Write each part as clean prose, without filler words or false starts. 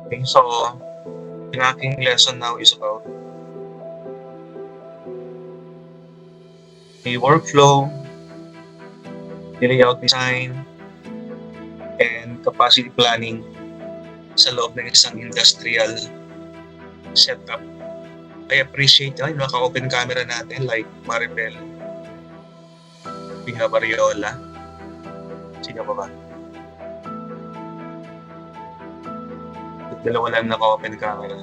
Okay, so the aking lesson now is about the workflow, the layout design, and capacity planning sa loob ng isang industrial setup. I appreciate yung naka-open camera natin like Maribel Pingabariola. Sino ba ba? Dalawa lang naka-open camera.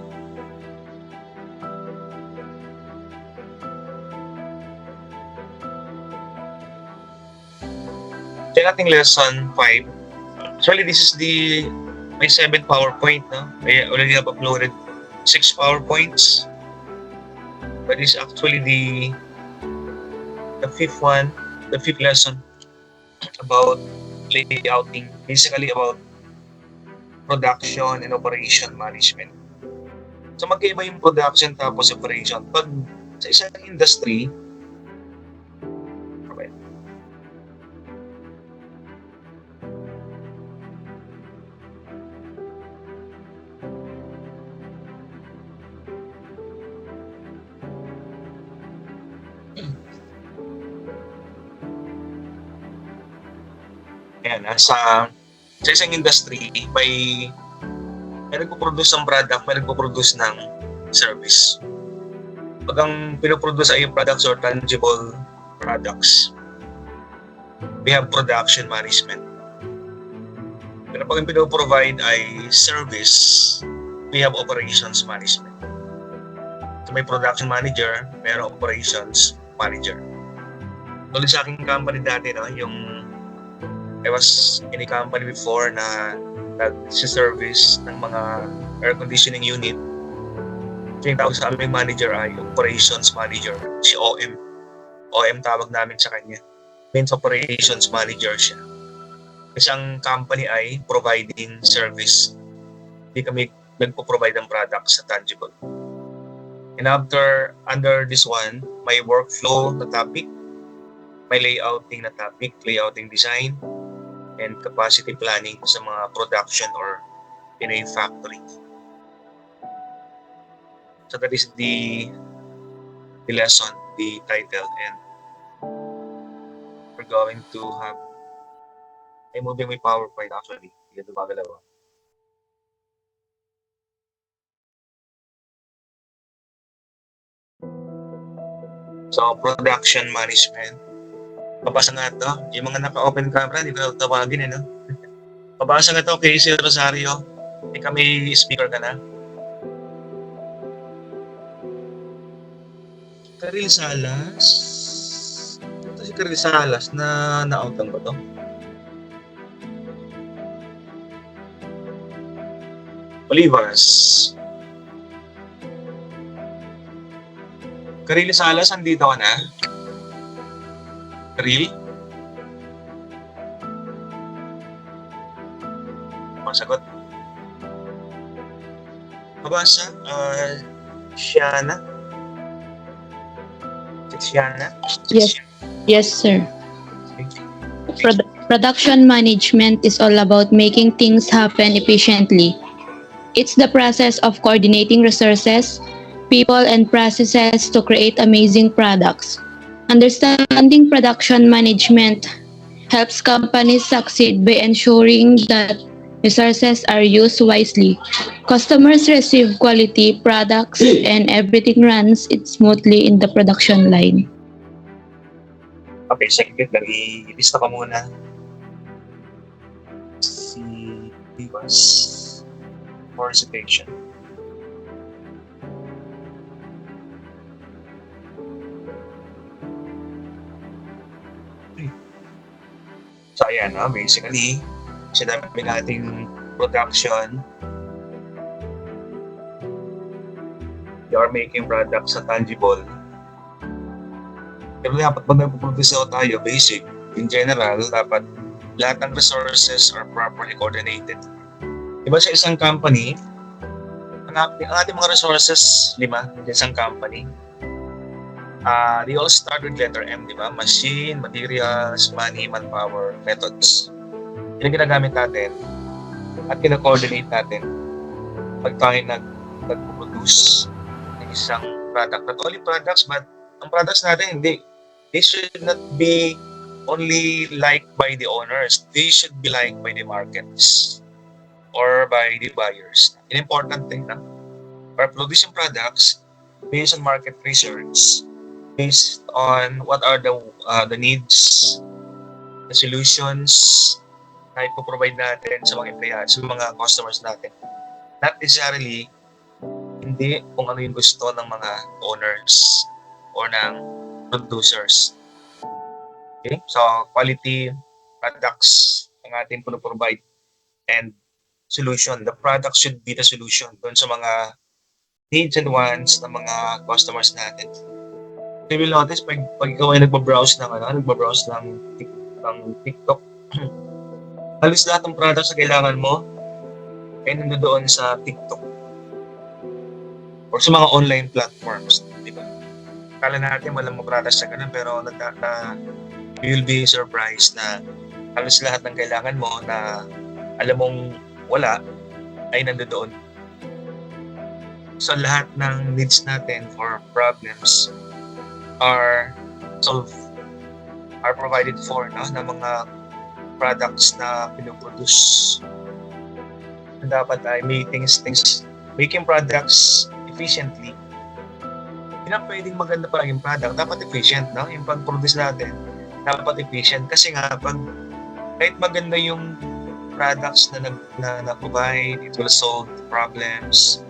Check natin lesson 5. Actually, this is my 7th PowerPoint. No? I already have uploaded 6 PowerPoints. But this is actually the 5th one, the 5th lesson about layouting. Basically about production and operation management. So magkaiba yung production tapos operation. Pag sa isang industry, okay. Ayan, sa isang industry, may nagpo-produce ng product, may nagpo-produce ng service. Pag ang pinoproduce ay yung products or tangible products, we have production management. Pero pag ang pinoprovide ay service, we have operations management. So may production manager, may operations manager. Tuloy sa aking company dati, no, I was in a company before na nag-service ng mga air conditioning unit. So yung tawag sa aming manager ay operations manager, si OM. OM tawag namin sa kanya. Means operations manager siya. Kasi ang company ay providing service. Hindi kami nagpo-provide ng products sa tangible. And under this one, may workflow na topic, may layouting na topic, layouting design, and capacity planning sa mga production or in a factory. So that is the lesson, the title, and we're going to have I'm moving my PowerPoint actually. Hindi ito magalaw. So, production management. Pabasa nga ito. Yung mga naka-open camera, hindi ko tawagin no? Pabasa nga ito, Casey Rosario. Hindi kami speaker ka na. Karil Salas. Ito si Karil Salas na na-outan ba ito? Olivas. Karil Salas, andito ka na? Karil? Masagot. Mabasa? Shiana? Shiana? Yes, sir. Production management is all about making things happen efficiently. It's the process of coordinating resources, people, and processes to create amazing products. Understanding production management helps companies succeed by ensuring that resources are used wisely, customers receive quality products, and everything runs smoothly in the production line. Okay, sige, ilista ka muna. Si Divas for citation. So ayan, basically, sinabi nating production, you are making products na tangible. Pero dapat pag nagpo-produce tayo, basic, in general, dapat lahat ng resources are properly coordinated. Diba sa isang company, ang ating mga resources, 5, sa isang company, they all start with letter M, di ba? Machine, materials, money, manpower, methods. Yun ang ginagamit natin at kina-coordinate natin pag tayo nag-produce ng isang product, not only products, but ang products natin, they should not be only liked by the owners. They should be liked by the markets or by the buyers. An important thing na, we're producing products based on market research, based on what are the needs, the solutions na ipoprovide natin sa mga empleyado, sa mga customers natin. Not necessarily hindi kung ano yung gusto ng mga owners or ng producers. Okay? So, quality products ang ating provide and solution. The product should be the solution doon sa mga needs and wants ng mga customers natin. You will notice pag ikaw ay nagbabrowse ng TikTok, halos lahat ng products na kailangan mo ay nandoon sa TikTok or sa mga online platforms, di ba? Kala natin walang mga products na ganun, pero you will be surprised na halos lahat ng kailangan mo na alam mong wala ay nandoon. So lahat ng needs natin or problems are solved, are provided for ng mga products na pinoproduce. Dapat ay making products efficiently. Hindi na pwedeng maganda pa yung product, dapat efficient, no? Yung pag-produce natin, dapat efficient. Kasi nga, kahit maganda yung products na provide, it will solve the problems.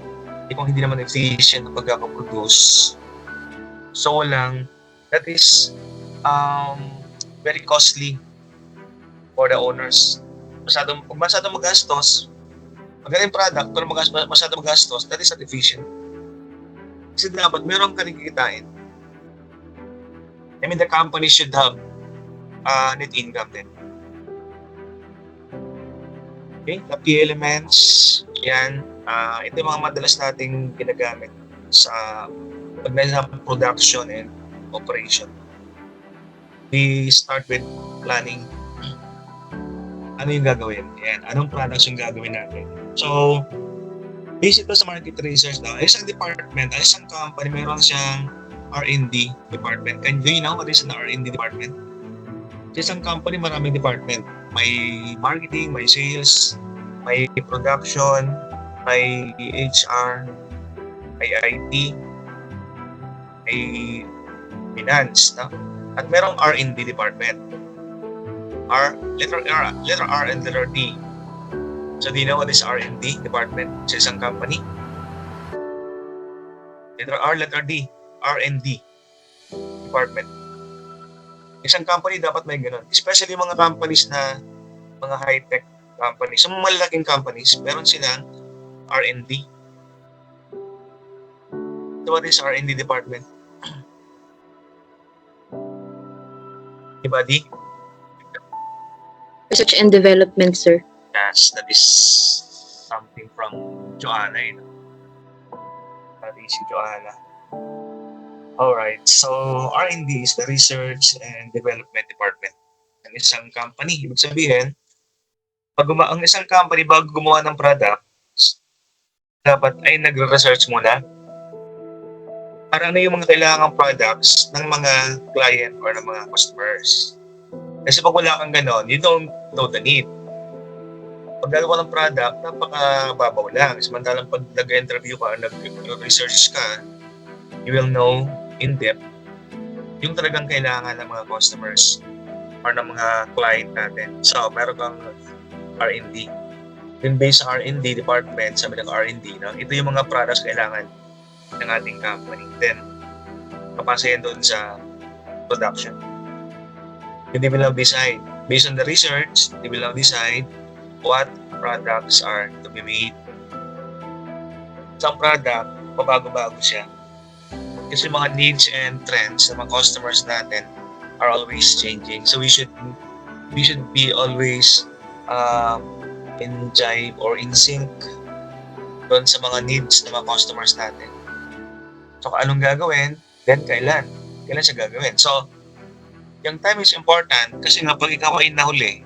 Kung hindi naman efficient ang pagkakaproduce, so lang, that is very costly for the owners. Pag masyadong magastos, magaling product, pero masyadong magastos, that is not efficient. Kasi dapat meron ka rin kikitain. I mean, the company should have net income din. Okay, the key elements, yan, ito yung mga madalas nating ginagamit sa production and operation. We start with planning. Ano yung gagawin? Yan, anong products yung gagawin natin? So, based ito sa market research na, isang department, isang company, mayroon siyang R&D department. Do you know what is an R&D department? Sa isang company, maraming department. May marketing, may sales, may production, may HR, may IT, may finance, no? At merong R&D department. Letter R and letter D. So do you know what is R&D department sa isang company? Letter R, letter D, R&D department. Isang company dapat may ganun. Especially mga companies na mga high-tech companies. Sa mga malaking companies, meron silang R&D. So what is R&D department? Anybody? Research and development, sir. Yes, that is something from Joanna. That is Joanna. Alright, so R&D is the Research and Development Department ng isang company. Ibig sabihin, ang isang company bago gumawa ng product, dapat ay nagre-research muna para ano yung mga kailangang products ng mga client or ng mga customers. Kasi pag wala kang ganon, you don't know the need. Pag gagawa ng product, napakababaw lang. Samantalang pag nag-interview ka, nag-research ka, you will know in depth yung talagang kailangan ng mga customers or ng mga client natin. So, meron kang R&D. Then based sa R&D department, sabi ng R&D, no? Ito yung mga products kailangan ng ating company. Then, papasa yan doon sa production. Then they will now decide. Based on the research, they will now decide what products are to be made. Isang product, pabago-bago siya. Kasi mga needs and trends ng mga customers natin are always changing. So we should be always in jive or in sync doon sa mga needs ng mga customers natin. So anong gagawin, then kailan siya gagawin. So yung time is important kasi nga pag ikaw ay nahuli,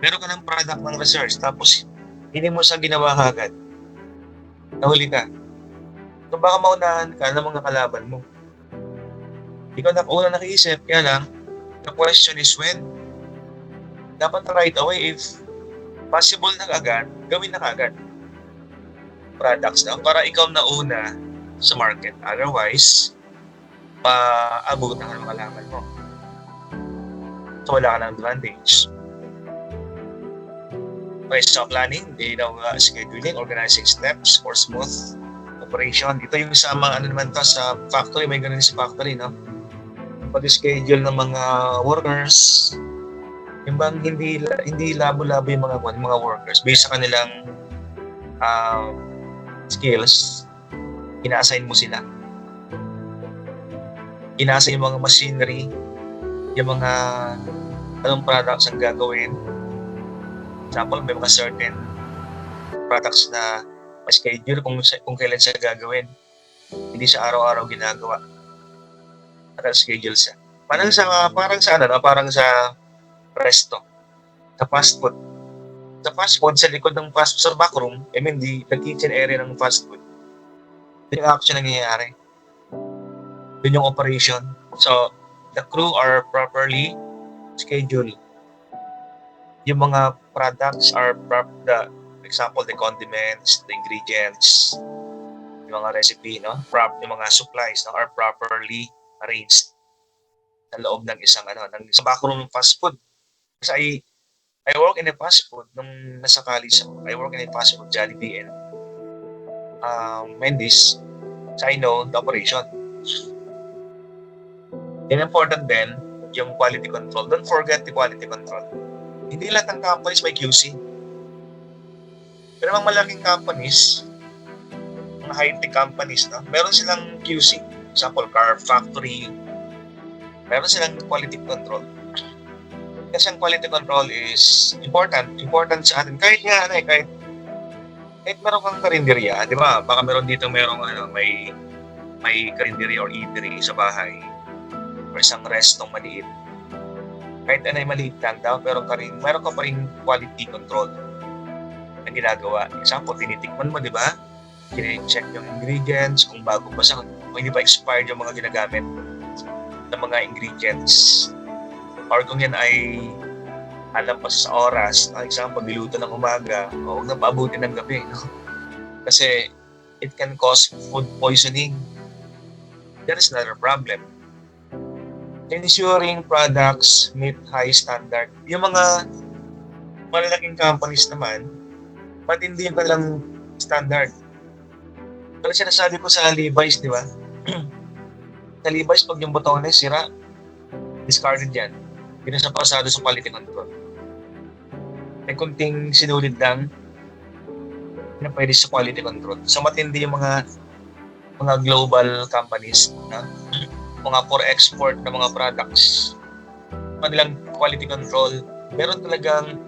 meron ka ng product ng research tapos hindi mo siya ginawa agad. nahuli ka. So baka maunahan ka ng mga kalaban mo. Ikaw na una nakiisip, kaya lang, the question is when. Dapat right away, if possible na agad, gawin na agad. Products na para ikaw na una sa market. Otherwise, paabot na ng kalaban mo. So wala ka ng advantage. Okay, so planning, scheduling, organizing steps for smooth operation. Ito yung sa mga sa factory, may ganun sa factory, no? Pag-schedule ng mga workers, yung bang hindi labo-labo yung mga workers based sa kanilang skills, ina-assign mo sila. Ina-assign yung mga machinery, yung mga anong products ang gagawin. Example, may mga certain products na ma-schedule kung kailan siya gagawin. Hindi siya araw-araw ginagawa. Naka-schedule siya. Parang sa resto, sa fast food. Sa fast food, sa likod ng sa backroom, the kitchen area ng fast food. Ito yung action nangyayari. Yun yung operation. So, the crew are properly scheduled. Yung mga products are example, the condiments, the ingredients, yung mga recipe, no? Yung mga supplies, no, are properly arranged sa loob ng isang sa backroom ng fast food. Kasi I work in a fast food nung nasa college ako. I work in a fast food, Jollibee and Mendy's. So I know the operation. And important din yung quality control. Don't forget the quality control. Hindi lahat ng companies may QC. Pero mga malaking companies, mga high-tech companies, no? Meron silang QC. Example, car factory. Meron silang quality control. Kasi ang quality control is important sa atin. Kahit meron kang karinderya, di ba? Baka meron may karinderya or eatery sa bahay or isang restong maliit. Kahit ay maliit lang daw, meron ka pa rin quality control na ginagawa. Example, tinitikman mo, di ba? Kine-check yung ingredients, kung bago pa siya, kung hindi pa expired yung mga ginagamit ng mga ingredients. Or kung yan ay alam pa sa oras, example, niluto ng umaga, huwag na paabutin ng gabi. No? Kasi it can cause food poisoning. That is another problem. Ensuring products meet high standard. Yung mga malalaking companies naman, matindi yung kanilang standard. Pero sinasabi ko sa Levi's, di ba? Sa Levi's, pag yung botones sira, discarded yan. Yun ang pasado sa quality control. May kunting sinulid lang na pwede sa quality control. So matindi yung mga global companies, na mga for export na mga products, kanilang quality control, meron talagang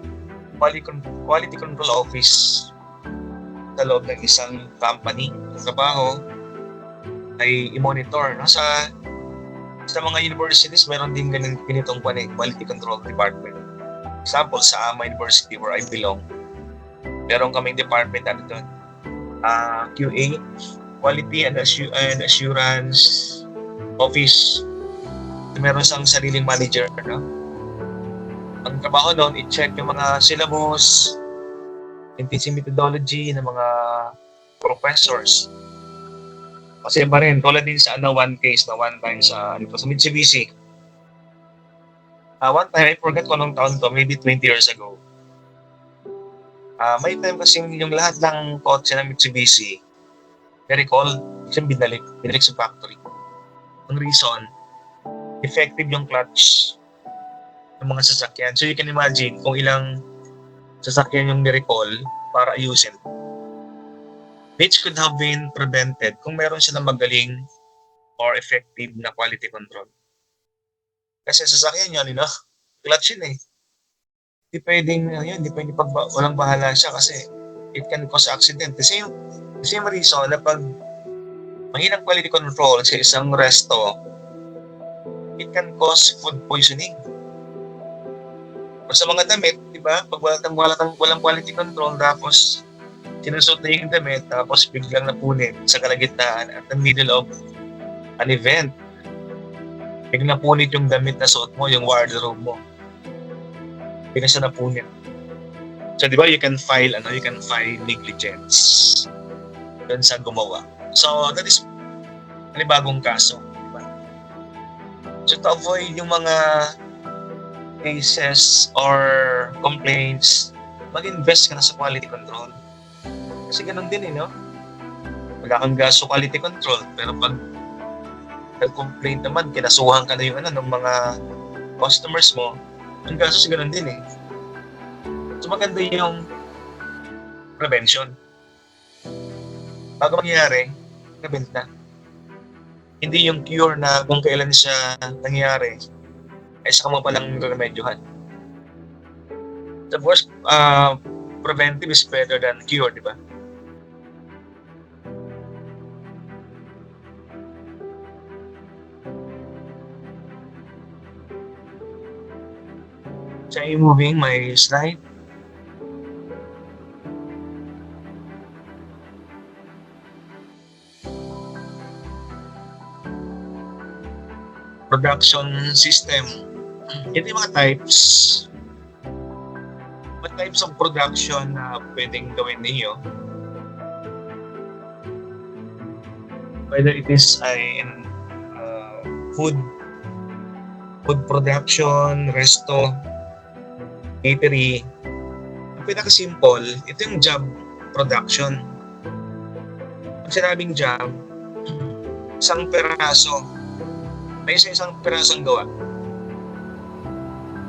quality control office sa loob ng isang company. Sa trabaho ay i-monitor, no? Sa mga universities, meron din ganitong quality control department. Example, sa AMA University where I belong, meron kaming department doon, QA, Quality and Assurance Office. Meron siyang sariling manager, no? Ang trabaho noon, i-check yung mga syllabus, teaching methodology ng mga professors. Kasi iba rin, tulad din sa one time sa Mitsubishi. One time, I forget kung anong taon to, maybe 20 years ago. May time kasi yung lahat ng kotse ng Mitsubishi, na-recall, siyang binalik sa factory. Ang reason, effective yung clutch ng mga sasakyan. So you can imagine kung ilang sasakyan yung ni-recall para ayusin. Which could have been prevented kung meron silang magaling or effective na quality control. Kasi sasakyan yun, clutch yun eh. Hindi pwedeng walang bahala siya kasi it can cause accident. The same reason na pag mahinang quality control sa isang resto, it can cause food poisoning. O sa mga damit, di ba? Pag walang quality control, tapos Sinusot na yung damit, tapos biglang napunit sa kalagitnaan at the middle of an event. Biglang napunit yung damit na suot mo, yung wardrobe mo. Biglang siya napunit. So, di ba, you can file negligence dun sa gumawa. So, that is panibagong kaso. Di ba? So, to avoid yung mga cases or complaints, mag-invest ka na sa quality control. Kasi ganun din no? Wala kang gasto quality control, pero pag nag-complaint naman, kinasuhan ka na yung ng mga customers mo, yung gasto ganun din So maganda yung prevention. Bago mangyari, prevent na. Hindi yung cure na kung kailan siya nangyari, ay saka mo palang remedyohan. Of course, preventive is better than cure, di ba? So, I'm moving my slide. Production system. Ito yung mga types. What types of production na pwedeng gawin ninyo? Whether it is in food production, resto, eatery. Ang pinaka-simple, ito yung job production. Pag sinabing job, isang peraso, may isang perasong gawa.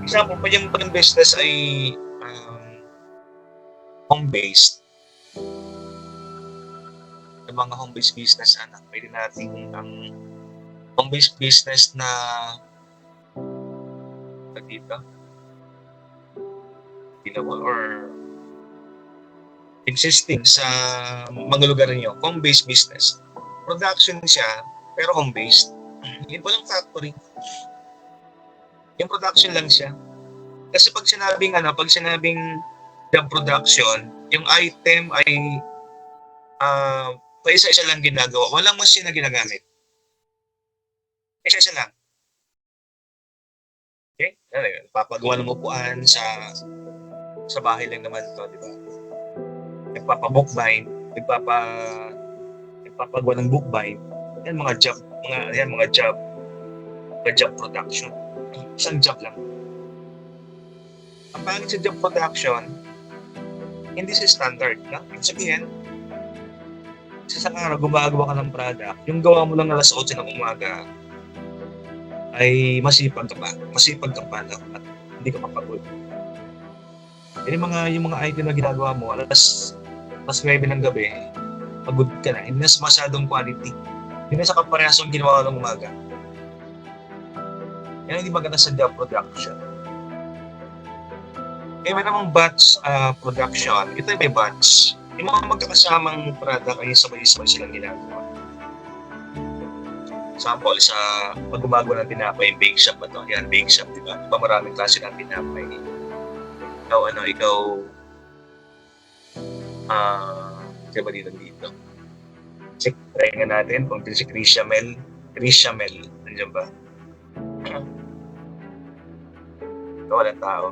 Example, pag yung business ay home-based, yung mga home-based business, pwede natin ang home-based business na dito, or existing sa mga lugar niyo, home-based business. Production siya, pero home-based. Hindi walang factory. Yung production lang siya. Kasi pag sinabing job production, yung item ay isa-isa lang ginagawa. Walang machine na ginagamit. Isa-isa lang. Okay? Papagawa ng upuan sa bahay lang naman to, di ba? Nagpapabookbind, nagpapagawa ng bookbind. Yan mga job production. Isang job lang. Ang pangit sa job production, hindi siya standard. Ibig sabihin, sa isang araw, gumagawa ka ng product, yung gawa mo lang alas 8 ng umaga, ay masipag ka pa at hindi ka mapagod. Yung mga item na ginagawa mo, alas 9 ng gabi, pagod ka na, hindi na masyadong quality. Hindi na sa kaparehasong ginawa ng umaga. Yan hindi maganda sa job production. May namang batch production. Ito yung may batch. Yung mga magkakasamang product ay sabay-sabay silang ginagawa. Example, sa pag gumagawa ng tinapay, bake shop ba ito? Yan, bake shop, di ba? Diba maraming klase ng tinapay. Ikaw, ba dito? Try nga natin kung si Chrisamel, nandiyan ba? Ito, walang tao.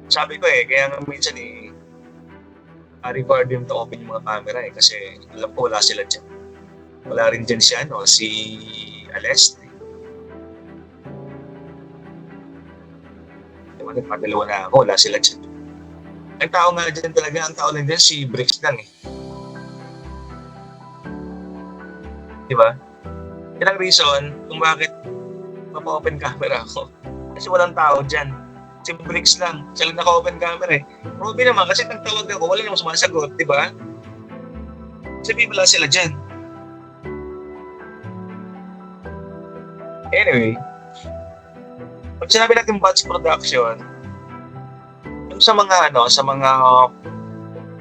Sabi ko kaya nga minsan required yung to open yung mga camera kasi alam ko wala sila dyan. Wala rin dyan si Aleste. Nagpadalawa na ako, wala sila dyan. Ang tao nga dyan talaga, ang tao lang dyan si Bricks lang Diba? Yan ang reason kung bakit mapa-open camera ako. Kasi walang tao dyan. Si Bricks lang. Siya lang naka-open camera Robby naman, kasi nagtawag ako, wala namang sumasagot, diba? Sabi wala sila dyan. Anyway, pag sinabi natin batch production, yung sa mga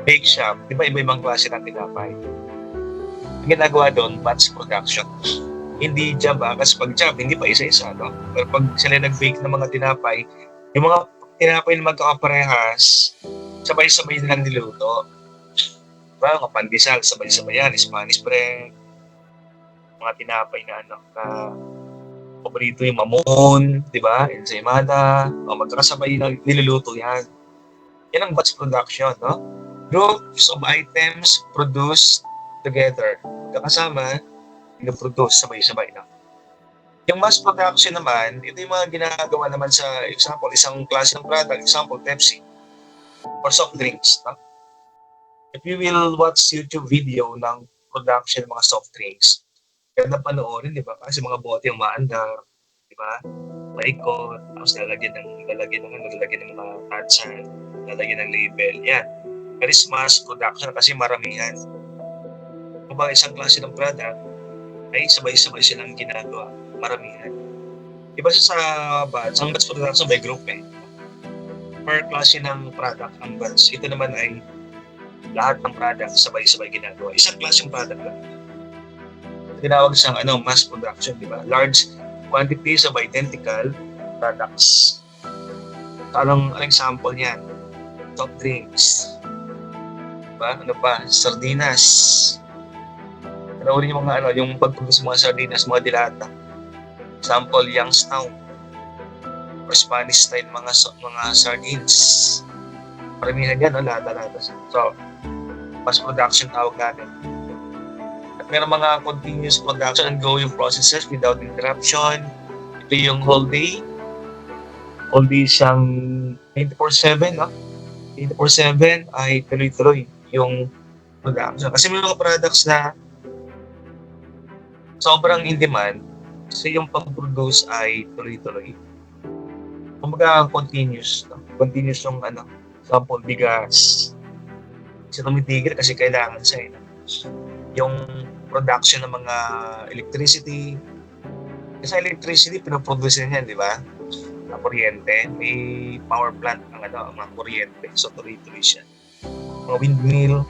bake shop, di ba iba-ibang klase ng tinapay? Ang ginagawa doon, batch production. Hindi job kasi pag job, hindi pa isa-isa, no? Pero pag sila nag-bake ng mga tinapay, yung mga tinapay na magkakaparehas, sabay-sabay nilang niluto. Diba? Mga pandesal, sabay-sabay yan, Spanish bread, mga tinapay na paborito yung mamon, di ba? Ensaymada, o magkakasabay na niluluto yan. Yan ang batch production, no? Groups of items produced together. Magkakasama, pinoproduce sabay-sabay, no? Yung mass production naman, ito yung mga ginagawa naman sa example, isang klase ng product, example, Pepsi, or soft drinks, no? If you will watch YouTube video ng production ng mga soft drinks, ganda panoorin, di ba? Kasi mga bote yung maandar, di ba? Maikot, tapos lalagyan ng mga tatsan, lalagyan ng label, yan. That is mass production kasi maramihan. Kung isang klase ng product, ay sabay-sabay silang ginagawa, maramihan. Iba siya sa batch, ang batch production by group eh. Per klase ng product ang batch. Ito naman ay lahat ng product sabay-sabay ginagawa. Isang klaseng product lang. Tinawag siyang mass production, di ba? Large quantities of identical products. Anong example niyan? Soft drinks. Diba? Ano pa? Sardinas. Ano rin yung mga yung pagproduce mga sardinas, mga dilata. Example, Youngstown. Or Spanish style mga sardines. Paramihan yan, lata-lata. So, mass production tawag natin. At meron mga continuous production and ongoing processes without interruption. Ito yung whole day. Whole day siyang 24/7, no? 24/7 ay tuloy-tuloy yung production. Kasi may mga products na sobrang in demand, kasi yung pag-produce ay tuloy-tuloy. Kumbaga continuous, no? Continuous yung sample bigas. Kasi tumitigil kasi kailangan siya. Yung production ng mga electricity. Kasi electricity, pinoproduce yan, di ba? Na kuryente. May power plant ang mga kuryente. So, tuloy-tuloy siya. Mga windmill,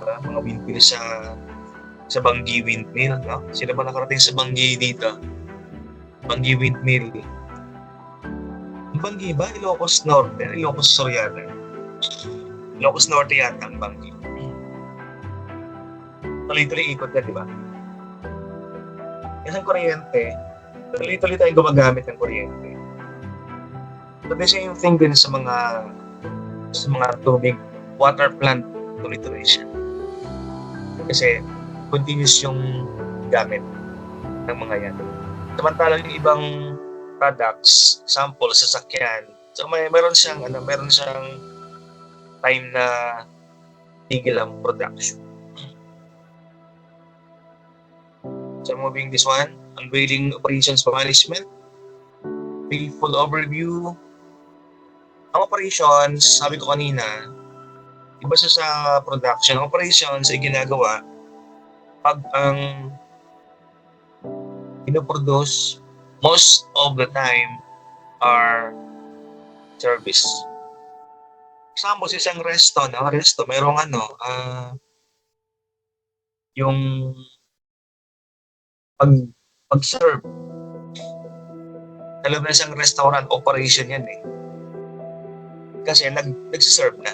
diba? Mga windmill sa Bangi Windmill, no? Sino ba nakarating sa Bangi dito? Bangi Windmill. Ang Bangi ba? Ilocos Norte, Ilocos Soriano. Ilocos Norte yata ang Bangi. Tuloy-tuloy ikot na, di ba? Kasi ang kuryente, tuloy-tuloy tayong gumagamit ng kuryente. But the same thing din sa mga tubig, water plant, tuloy-tuloy siya. Kasi continuous yung gamit ng mga yan. Samantalang yung ibang products, example, sasakyan, so meron siyang time na tigil ang production. So moving this one, unveiling operations management, full overview. Ang operations, sabi ko kanina, iba siya sa production. Ang operations ay ginagawa pag ang pinoproduce most of the time are service. Example, sa isang resto, mayroong yung pag-serve. Alam na isang restaurant operation yan eh. Kasi nag-serve na.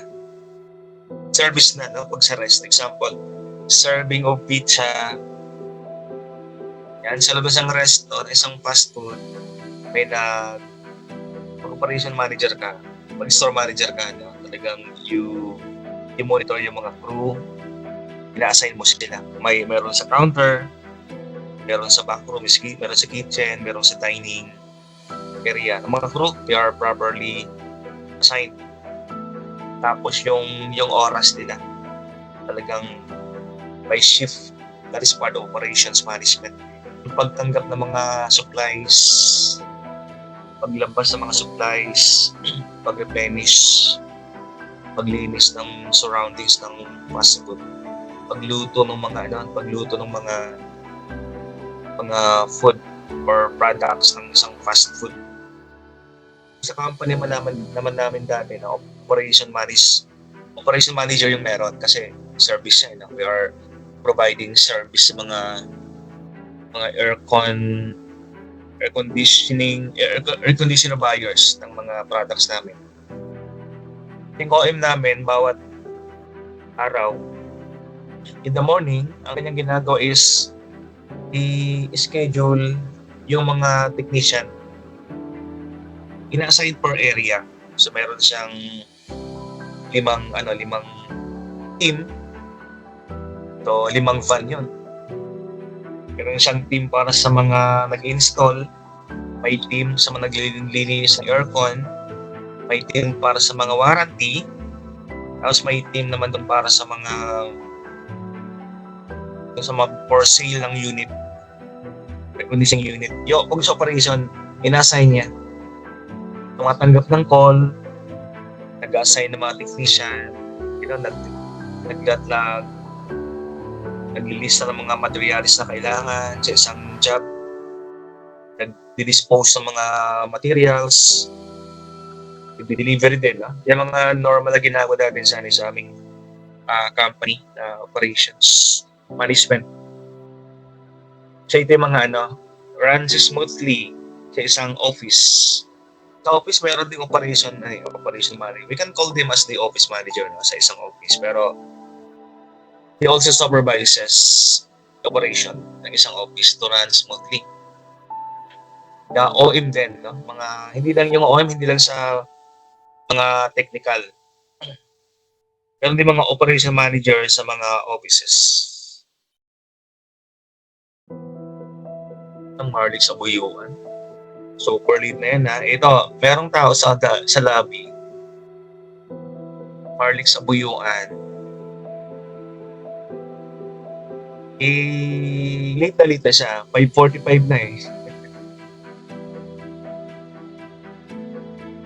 Service na, no? Pag sa rest. Example, serving of pizza. Yan, sa labas ng restaurant, isang fast food, may operation manager ka, mag-store manager ka, no? Talagang you monitor yung mga crew, ina-assign mo sila. Meron sa counter, meron sa back room, meron sa kitchen, meron sa dining area. Ang mga crew, they are properly assigned. Tapos yung oras nila, talagang by shift, that is part of operations management. Yung pagtanggap ng mga supplies, paglabas ng mga supplies, pag-replenish, paglinis ng surroundings ng fast food, pagluto ng mga food or products ng isang fast food. Sa company naman namin dati na operation manager yung meron kasi service niya, we are providing service sa mga air conditioner buyers ng mga products namin. Yung OM namin bawat araw In the morning, ang kanyang ginagawa is i-schedule yung mga technician. Ina-assign per area. So meron siyang limang team. So 5 van yun. Meron siyang team para sa mga nag-install, may team sa mga naglilinis ng aircon, may team para sa mga warranty, tapos may team naman doon para sa mga for sale ng unit, reconditioning unit. Yung pag sa operation, ina-assign niya. Tumatanggap ng call, nag-assign ng mga technician, naglatlag, naglilista ng mga materials na kailangan sa isang job, nag-dispose ng mga materials, i-delivery din. Yung mga normal na ginagawa natin sa aming company operations management. So ito yung mga runs smoothly sa isang office. Sa office, mayroon din operation manager. We can call them as the office manager sa isang office. Pero he also supervises the operation ng isang office to run smoothly. The OM din, hindi lang yung OM, hindi lang sa mga technical. Meron din mga operation manager sa mga offices. Ang Marlix sa Buyuan. Super lead na yan Ito, merong tao sa lobby. Marlix sa Buyuan. Late na siya. 5:45 na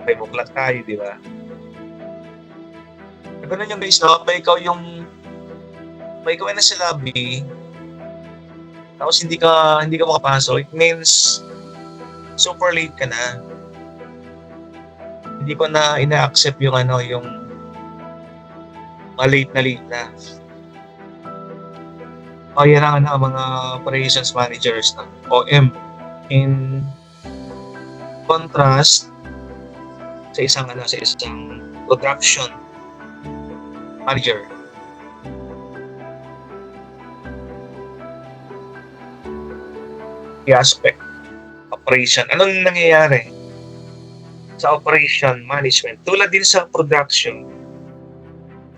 5 o'clock tayo, di ba? Ganun yung guys, May ikaw ay nasa lobby, tapos hindi ka makapasok, it means super late ka na. Hindi ko na ina-accept yung late na. Yan ang mga operations managers ng OM. In contrast sa isang production manager. The aspect operation. Anong nangyayari sa operation management? Tulad din sa production,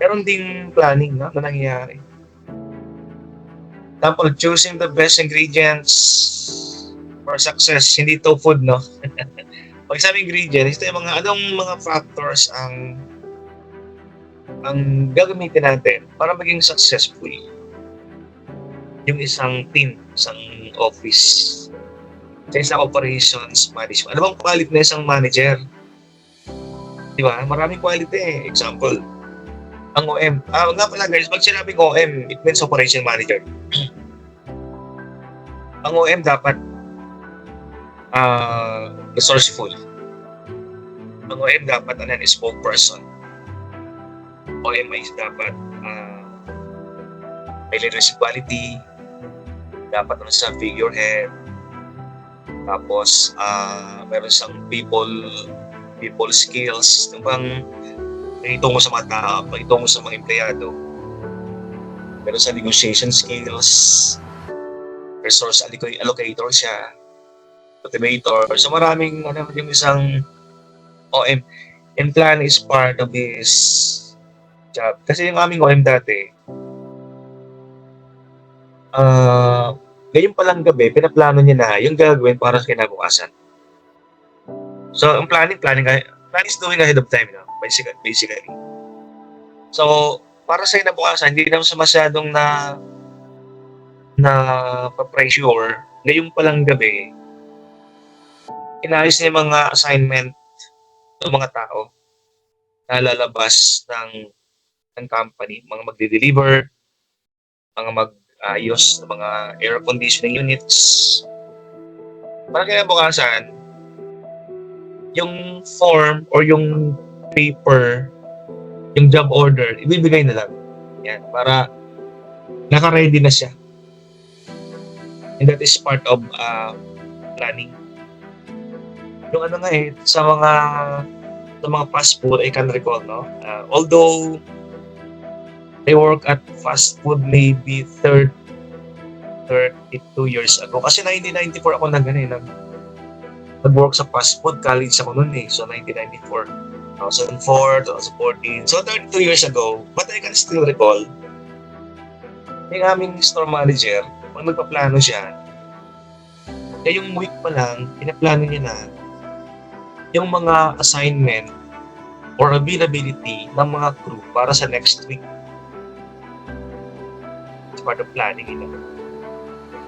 meron ding planning na nangyayari. Example, choosing the best ingredients for success. Hindi to food, Pag sabi ingredients, ito yung anong mga factors ang gagamitin natin para maging successful yung isang team, isang office, sa isang operations management. Ano bang quality na isang manager? Di ba? Maraming quality Example, ang OM. Nga pala guys, pag sinabing OM, it means operation manager. Ang OM dapat resourceful. Ang OM dapat spokesperson. OM is dapat may leadership quality, dapat sa figurehead, tapos meron siyang people skills, yung bang itungo sa mga tao, itungo sa mga empleyado, meron sa negotiation skills, resource allocator siya, motivator. So maraming yung isang OM, and plan is part of this job. Kasi yung aming OM dati, ngayon palang gabi, pinaplano niya na yung gagawin para sa kinabukasan. So, ang planning is doing ahead of time, basically. So, para sa kinabukasan, hindi naman masyadong na pa-pressure. Ngayon palang gabi, inayos niya yung mga assignment ng mga tao na lalabas ng company, mga magde-deliver, mga mag-ayos ng mga air conditioning units. Para kinabukasan, yung form or yung paper, yung job order, ibibigay na lang. Yan, para naka-ready na siya. And that is part of planning. Yung sa mga fast food, I can recall, although I work at fast food maybe 32 years ago. Kasi 1994 ako nag-work sa fast food. College ako noon eh. So 1994, 2004, 2014. So 32 years ago. But I can still recall, yung aming store manager, pag nagpaplano siya, yung week pa lang, pinaplano niya na yung mga assignment or availability ng mga crew para sa next week. It's part of planning ito.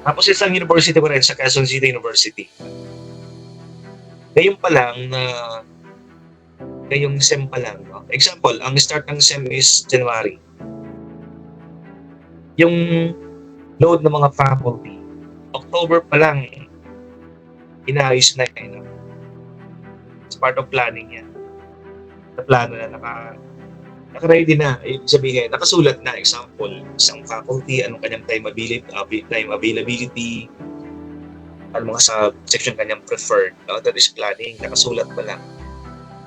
Tapos isang university ko rin sa Quezon City University. Ngayon pa lang na ngayong SEM pa lang. No? Example, ang start ng SEM is January. Yung load ng mga faculty, October pa lang, inaayos na yun. No? It's part of planning yan. Naplano na, naka-ready na. Ibig sabihin, nakasulat na. Example, isang faculty, anong kanyang time availability, ano mga section kanyang preferred. That is planning. Nakasulat pa lang.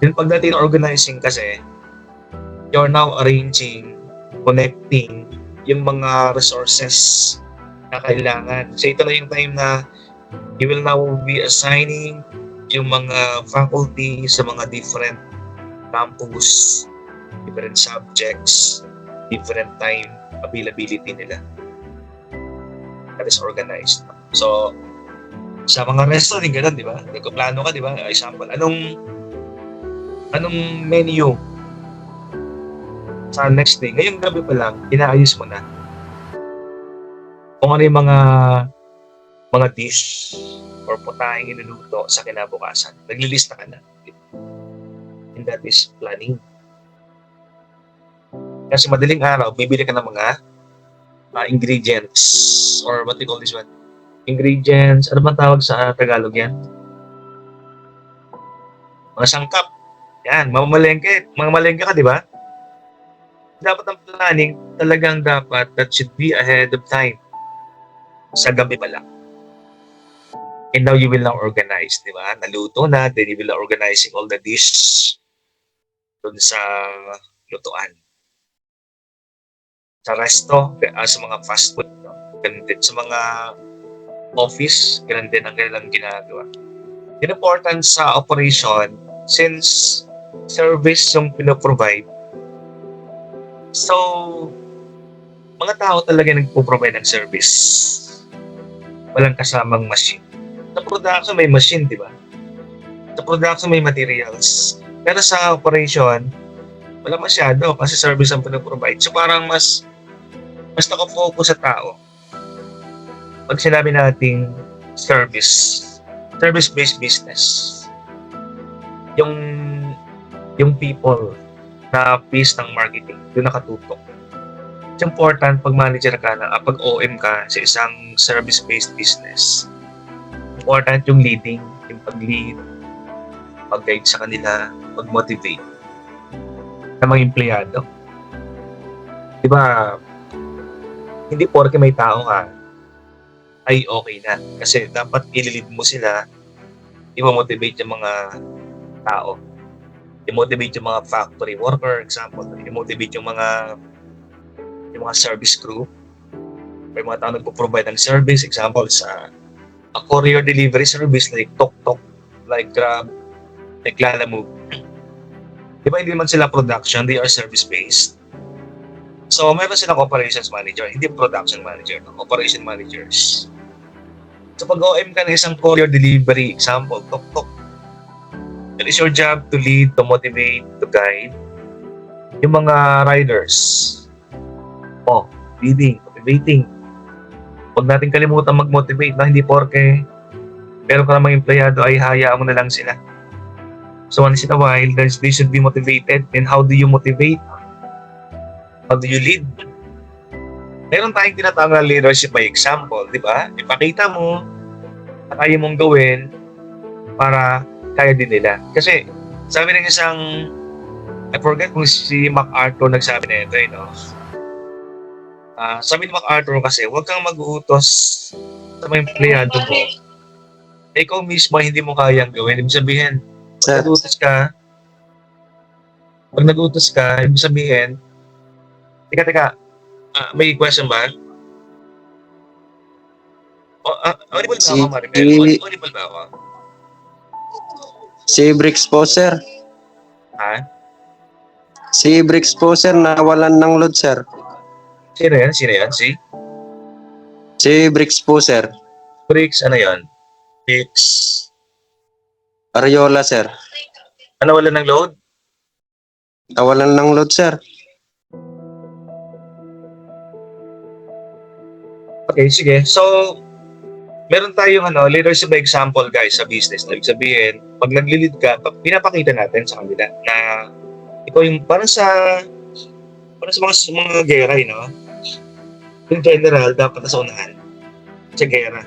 Then pagdating ng organizing kasi, you're now arranging, connecting yung mga resources na kailangan. So ito na yung time na you will now be assigning yung mga faculty sa mga different campus, different subjects, different time availability nila. That is organized. So, sa mga resto din ganun, di ba? Nagkaplano ka, di ba? Example, anong menu sa next day? Ngayong gabi pa lang, inaayos mo na. Kung ano yung mga dish or putahing inuluto sa kinabukasan. Naglilista ka na. And that is planning. Kasi madaling araw, bibili ka ng mga ingredients or what they call this one? Ingredients, ano bang tawag sa Tagalog yan? Mga sangkap. Yan, mamamalengke ka, di ba? Dapat ang planning, talagang dapat that should be ahead of time. Sa gabi pa lang. And now you will now organize, di ba? Naluto na, then you will now organizing all the dish dun sa lutuan. Sa resto, sa mga fast food, no? Ganun din. Sa mga office, ganun din ang kanilang ginagawa. The importance sa operation, since service yung pinoprovide, so, mga tao talaga nagpo-provide ng service. Walang kasamang machine. Sa production, may machine, di ba? Sa production, may materials. Pero sa operation, wala masyado kasi service ang pinoprovide. So parang mas nakafocus sa tao. Pag sinabi nating service-based business, yung people na piece ng marketing, doon nakatutok. It's important pag manager ka na, pag OM ka sa isang service-based business. Important yung leading, yung pag-lead, pag-guide sa kanila, pag-motivate ng mga empleyado. Diba, hindi porke may tao ka, ay okay na. Kasi dapat ililid mo sila, i-motivate yung mga tao. I-motivate yung mga factory worker, example. I-motivate yung mga service crew. May mga tao nagpo-provide ng service, example, sa a courier delivery service like Tok, like Grab, like Lalamove. Di ba hindi naman sila production, they are service-based. So, meron silang operations manager, hindi production manager, no? Operation managers. So, pag OM ka ng isang courier delivery, example, Tok, it is your job to lead, to motivate, to guide yung mga riders. Leading, motivating. Huwag natin kalimutan mag-motivate na hindi porke meron ka namang empleyado ay hayaan mo na lang sila. So once in a while, they should be motivated. And how do you motivate? How do you lead? Meron tayong tinatawag na leadership by example, di ba? Ipakita mo na kaya mong gawin para kaya din nila. Kasi sabi ng isang, I forget kung si MacArthur nagsabi na ito, no? Sabi ni MacArthur kasi, huwag kang mag-uutos sa mga empleyado mo. Ikaw mismo hindi mo kayang gawin. Ibig sabihin, pag nag-utos ka, ibig sabihin, Teka. May question ba? Audible ba Si, ako, Maribel? Audible ba ako? si Bricks po, sir. Ha? Si Bricks po, sir, nawalan ng load, sir. Sino yan? Si Bricks po, sir. Bricks, ano yan? Bricks. Ariola, sir. Ano, wala ng load? Nawalan ng load, sir. Okay, sige. So, meron tayong leadership by example, guys, sa business. Ibig sabihin, pag nag-lead ka, pinapakita natin sa kanila na ikaw yung parang sa mga gera, no? Yung general, dapat nasa unahan. Sa gera.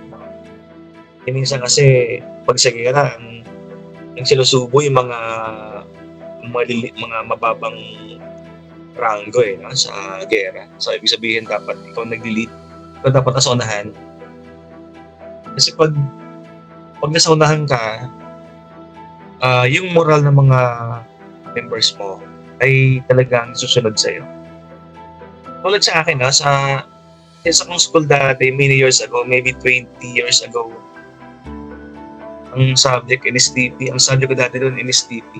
Minsan kasi, pag sa gera, ang sinusubo yung mga mababang ranggo no? Sa gera. So, ibig sabihin, dapat ikaw nag-lead. Ikaw dapat nasa unahan. Kasi pag nasa unahan ka, yung moral ng mga members mo ay talagang susunod sa'yo. Tulad sa akin, sa akong school dati, many years ago, maybe 20 years ago, ang subject, NSTP. Ang subject ko dati doon, NSTP.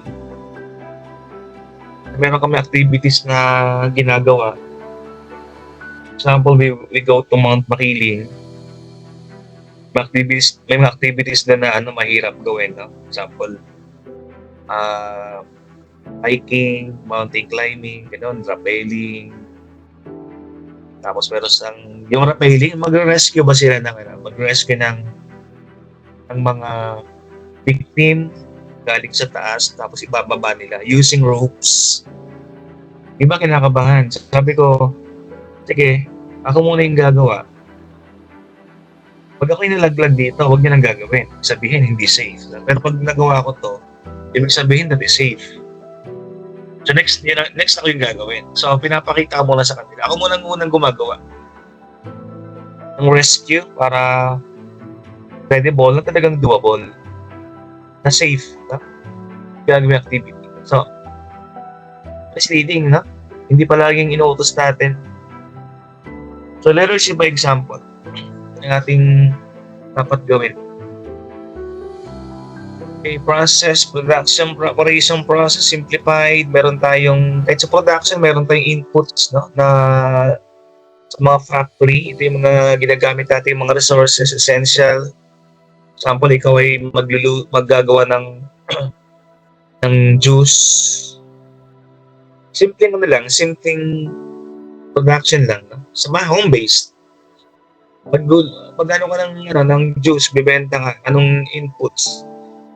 Meron kami activities na ginagawa. Example, we go to Mount Makiling. May mga activities na mahirap gawin. No? Example, hiking, mountain climbing, rappelling. Tapos meron yung rappelling, mag-rescue ba sila mag-rescue ng mga victim galing sa taas, tapos ibababa nila using ropes. Iba kinakabahan. Sabi ko, sige, ako muna yung gagawa. Pag ako yung nalaglag dito, huwag niyo nang gagawin. Sabihin, hindi safe. Pero pag nagawa ko to, ibig sabihin that is safe. So next ako yung gagawin. So pinapakita ko muna sa kanila. Ako muna unang gumagawa ng rescue para credible na talagang doable. Na safe. No? Gagawin activity. So, misleading, no? Hindi palaging inuutos natin. So, leadership by example. Ang ating dapat gawin. Okay, process, production, preparation process, simplified. Meron tayong, kahit sa production, meron tayong inputs, no? Na sa mga factory, ito yung mga ginagamit natin, yung mga resources, essential. Example, ikaw ay maggagawa ng juice. Simpleng production lang, no? Sa mga home-based. Pag ka ng juice, bibenta ka, anong inputs?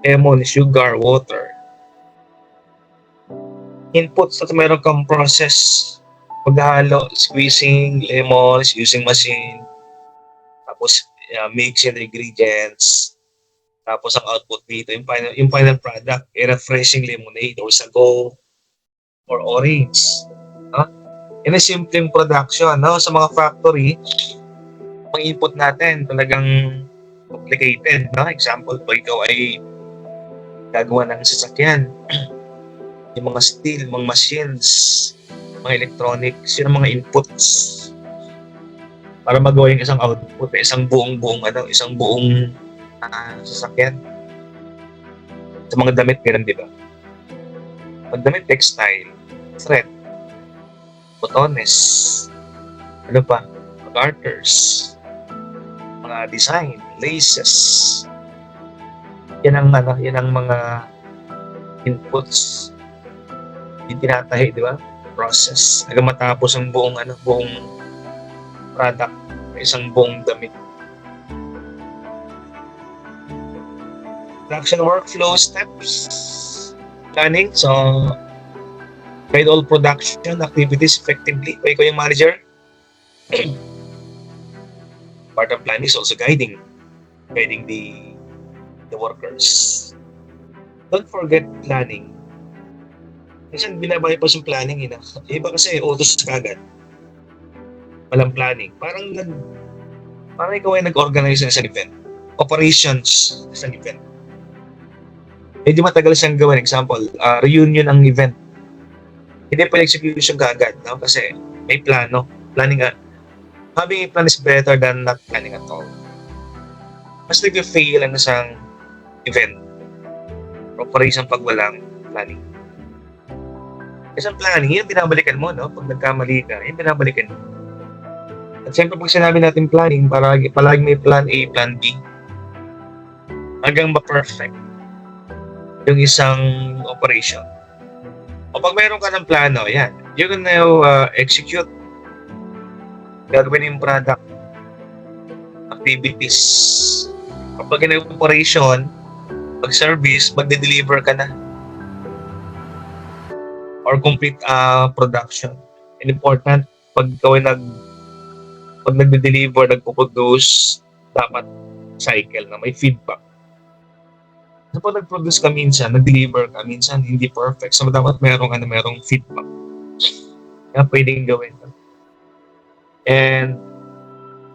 Lemon, sugar, water. Inputs, at meron kang process. Paghalo, squeezing, lemons, using machine. Tapos, mixing the ingredients. Tapos ang output dito, yung final product, refreshing lemonade or sago or orange. No? Yan ay simpleng production. No? Sa mga factory, ang input natin talagang complicated. No? Example, pag ikaw ay gagawa ng sasakyan, yung mga steel, mga machines, mga electronics, yun ang mga inputs para magawa yung isang output, isang buong sasakyan. Sa mga damit, ganun, di ba? Pag damit, textile, thread, botones, ano pa, garters, mga design, laces. Yan ang mga inputs. Yung tinatahi, di ba? Process. Hanggang matapos ang buong product, isang buong damit. Production workflow steps. Planning. So, guide all production activities effectively. Kung ikaw yung manager, part of planning is also guiding the workers. Don't forget planning. Minsan binabypass yung planning. Iba kasi utos kagad. Walang planning. Parang ikaw ay nag-organize ng isang event. Operations ng isang event. Medyo matagal siyang gawin. Example, reunion ng event. Hindi pa execution kaagad, no? Kasi May plano. Having a plan is better than not planning at all. Mas nag-fail ang isang event, operation pag walang planning. Kasi ang planning, yung binabalikan mo, no? Pag nagkamali ka, yung binabalikan mo. At siyempre pag sinabi natin planning, palagi may plan A, plan B. Hanggang ma-perfect yung isang operation. O pag mayroon ka ng plano, yan, you're gonna execute. Gagawin yung product activities. Kapag operation, pag service, magde-deliver ka na. Or complete production. And important, pag nagde-deliver, nagpo-produce, dapat cycle na may feedback. So pag nag-produce ka minsan, nag-deliver ka minsan, hindi perfect. So dapat merong feedback. Kaya pwedeng gawin. And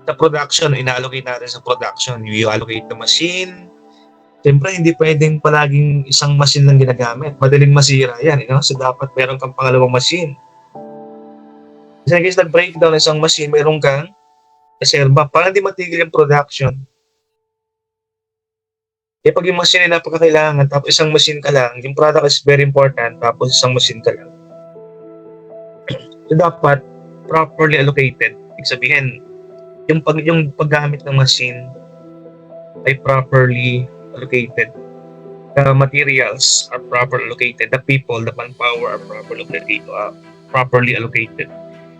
the production, ina-allocate natin sa production. You allocate the machine. Siyempre, hindi pwedeng palaging isang machine lang ginagamit. Madaling masira yan. So dapat meron kang pangalawang machine. Kasi in case nag-breakdown ng isang machine, meron kang reserva para hindi matigil yung production. Kaya pag yung machine ay napakakailangan, tapos isang machine ka lang, yung product is very important, tapos isang machine ka lang. So dapat properly allocated. Ibig sabihin, yung paggamit ng machine ay properly allocated. The materials are properly allocated. The people, the manpower are properly allocated.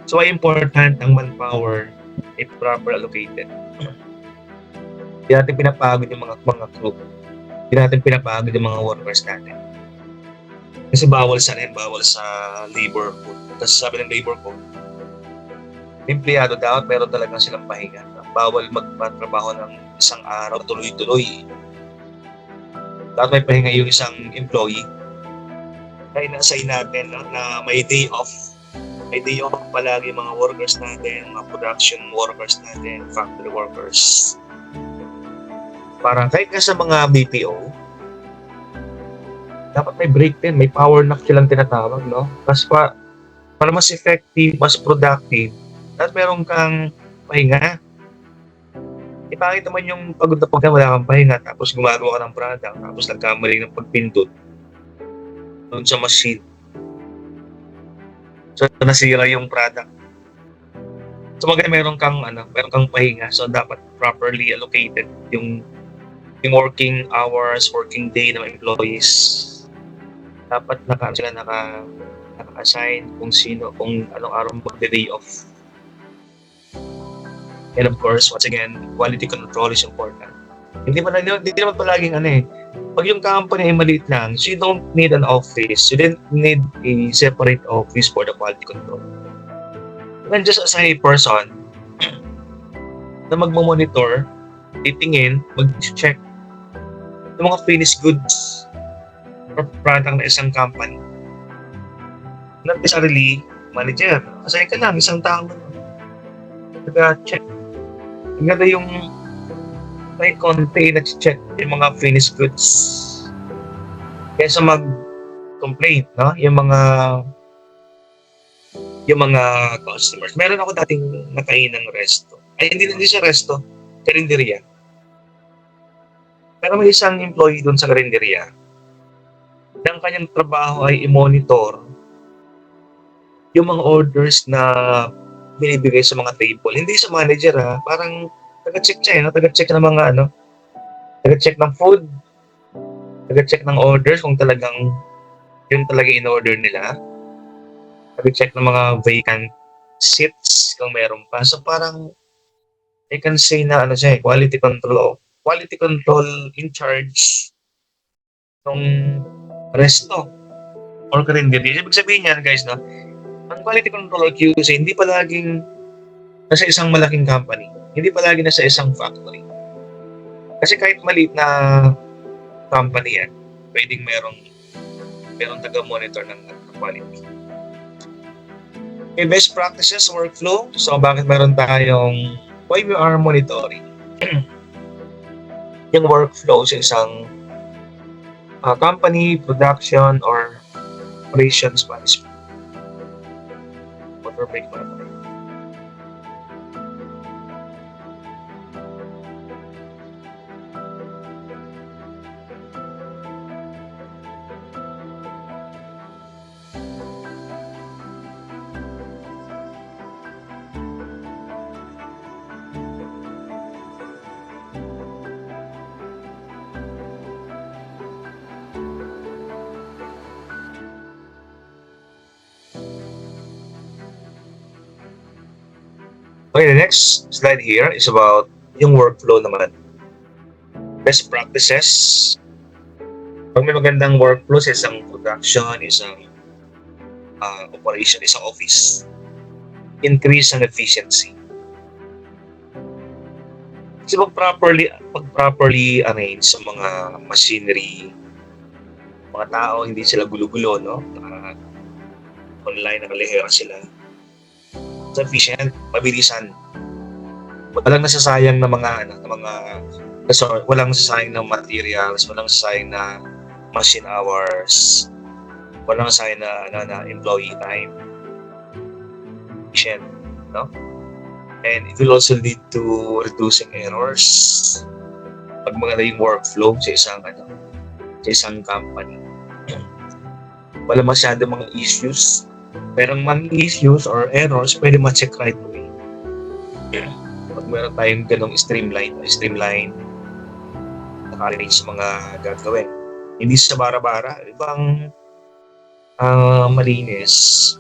So ay important ang manpower ay properly allocated. Hindi natin pinapagod yung mga crew. Hindi natin pinapagod yung mga workers natin. Kasi bawal sa labor code. Kasi sabi ng labor code, empleyado dapat meron talagang silang pahinga. Bawal magtrabaho ng isang araw tuloy-tuloy. Dapat may pahinga yung isang employee. Kaya na-assign natin na may day off. May day off palagi mga workers natin, mga production workers natin, factory workers. Parang kahit nga sa mga BPO, dapat may break din, may power nap silang tinatawag, no? Para mas effective, mas productive, at meron kang pahinga. Ipakit naman yung pagod na pagka wala kang pahinga, tapos gumagawa ka ng product, tapos nagkamali ng pagpindot doon sa machine. So nasira yung product. So maganda meron kang pahinga. So dapat properly allocated yung working hours, working day ng employees. Dapat naka-assign kung anong araw magde-day off. And of course, once again, quality control is important. Hindi naman palaging pag yung company ay maliit lang, so you don't need an office. You don't need a separate office for the quality control. You can just assign a person na magmamonitor, titingin, mag-check yung mga finished goods or product ng isang company. Not necessarily manager. Assign ka lang, isang tao nag-check. Maganda yung may konti na check yung mga finished goods. Kaysa mag-complain, no? Yung mga customers. Meron ako dating nakain ng resto. Ay, hindi siya resto. Karinderya. Pero may isang employee doon sa karinderya. Ang kanyang trabaho ay i-monitor yung mga orders na binibigay sa mga table. Hindi sa manager, parang taga-check siya, taga-check ng mga taga-check ng food, taga-check ng orders kung talagang yun talaga in-order nila. Taga-check ng mga vacant seats kung meron pa. So parang I can say na siya, quality control in charge ng resto or karinderya. Ibig sabihin niyan, guys, ang quality control QC hindi palaging nasa isang malaking company. Hindi palagi nasa isang factory. Kasi kahit maliit na company yan, pwedeng merong taga-monitor ng quality. Okay, best practices, workflow. So, bakit meron tayong why we are monitoring? Yung workflow sa isang company, production, or operations management. What we're break muna tayo. Okay, the next slide here is about yung workflow naman. Best practices. Pag may magandang workflow sa isang production, isang operation, isang office, increase ang efficiency. Kasi pag properly arrange sa mga machinery, mga tao, hindi sila gulo-gulo, no? Online, nakalihera sila. It's efficient, mabilisan. Walang nasasayang na walang nasasayang na materials, walang nasasayang na machine hours, walang nasasayang na employee time. Efficient, no? And it will also lead to reducing errors pag maganda yung workflow sa isang company. Wala masyado mga issues. Merong mga issues or errors, pwede ma-check right away. Pag meron tayong ganong streamline, naka-arrange sa mga gagawin. Hindi sa bara-bara, ibang malinis.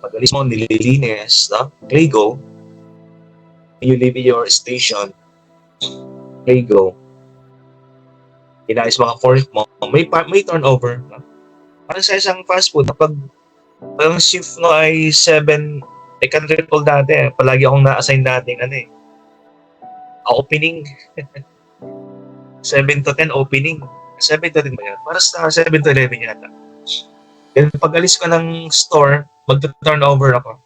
Pag alis mo, nililinis, no? Claygo, you leave your station, Claygo, inayos mga fork mo, may turnover. No? Parang sa isang fast food, kapag ang shift no ay 7, I can recall dati, palagi akong na-assign dating opening. 7 to 10 opening. 7 to 10 ba yan? Para sa 7 to 11 yata. Then pag alis ko ng store, mag-turnover ako.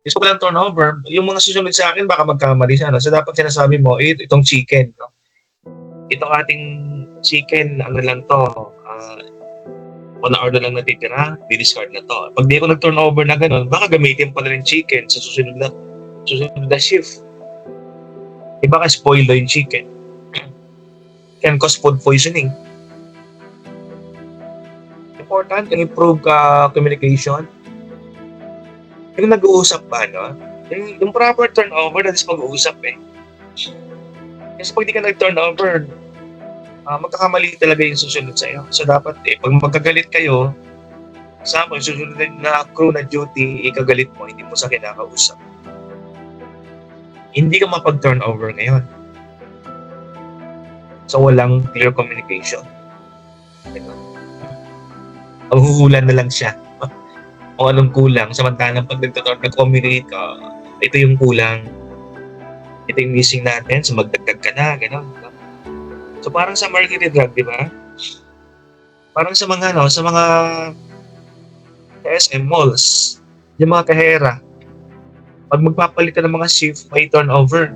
Gusto ko lang turnover, yung mga susunod sa akin baka magkamali siya. No? So dapat sinasabi mo, itong chicken. No? Itong ating chicken, ano lang to, 1 hour na lang natitira, di-discard na to. Pag di ako nag-turnover na gano'n, baka gamitin pa na rin chicken sa susunod na shift. Baka spoil na yung chicken. Can cause food poisoning. Important, yung improve communication. Yung nag-uusap pa, no? Yung proper turnover, that is pag-uusap eh. Kasi pag di ka nag-turnover, magkakamali talaga yung susunod sa'yo. So dapat pag magkagalit kayo, kasama yung susunod na crew na duty, ikagalit mo, hindi mo sa kinakausap. Hindi ka mapag-turnover ngayon. So walang clear communication. Maghuhulan na lang siya. O anong kulang. Samantalang pag nag-communicate ka, ito yung kulang. Ito yung missing natin. So magdagdag ka na, gano'n. So parang sa marketed drug, di ba? Parang sa mga SM malls, yung mga kahera, pag magpapalit ka ng mga shift, may turnover.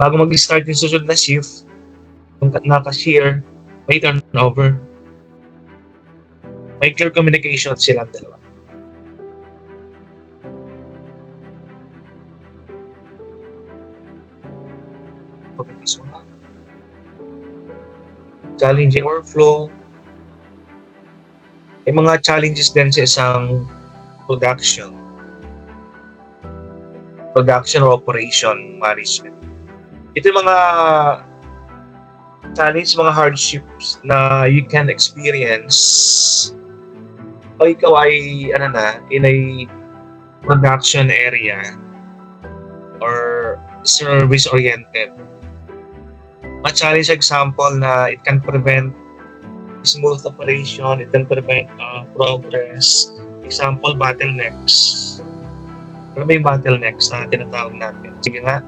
Bago mag-start yung susunod na shift, yung naka-cashier, may turnover. May clear communication silang dalawa. Challenging workflow. May mga challenges din sa isang production or operation management. Ito yung mga challenge, mga hardships na you can experience o ikaw ay in a production area or service-oriented. Ma-challenge example na it can prevent smooth operation, it can prevent progress. Example, bottlenecks. Ano ba yung bottlenecks na tinatawag natin? Sige nga,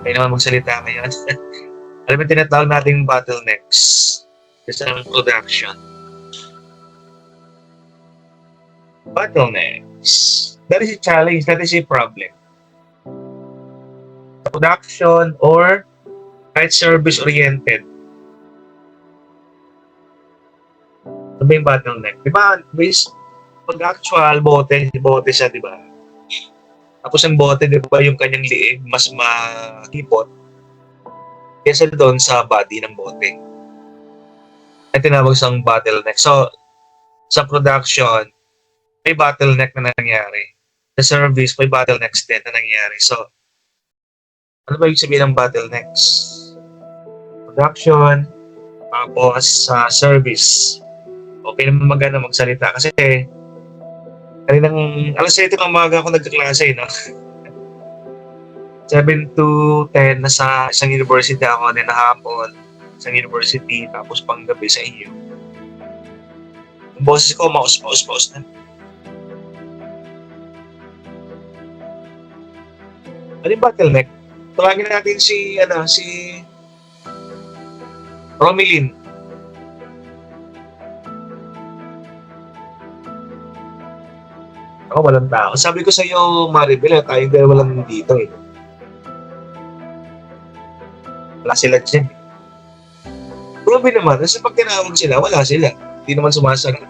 kayo naman magsalita ngayon. Ano ba tinatawag natin bottlenecks sa production? Bottlenecks. That is a challenge, that is a problem. Production or kahit service-oriented. Ano ba yung bottleneck? Di ba, Pag actual, bote siya, di ba? Tapos ang bote, di ba, yung kanyang liig, mas mahipot kesa doon sa body ng bote. Ay tinawag siyang bottleneck. So, sa production, may bottleneck na nangyari. Sa service, may bottlenecks din na nangyari. So, ano ba yung sabihin ng bottlenecks? Production, tapos sa service. Okay naman magsalita kasi kaninang alas 7 ng umaga ako nagkaklase, no? 7 to 10 nasa isang university ako, na hapon isang university, tapos panggabi sa iyo. Ang boses ko, maus na. Ano yung bottleneck? Tawagin natin si Romilin. Ako, walang tao. Sabi ko sa iyo, Maribel, tayong dalawa lang dito eh. Wala sila dyan. Ruby naman, kasi pag tinawag sila, wala sila. Hindi naman sumasagot.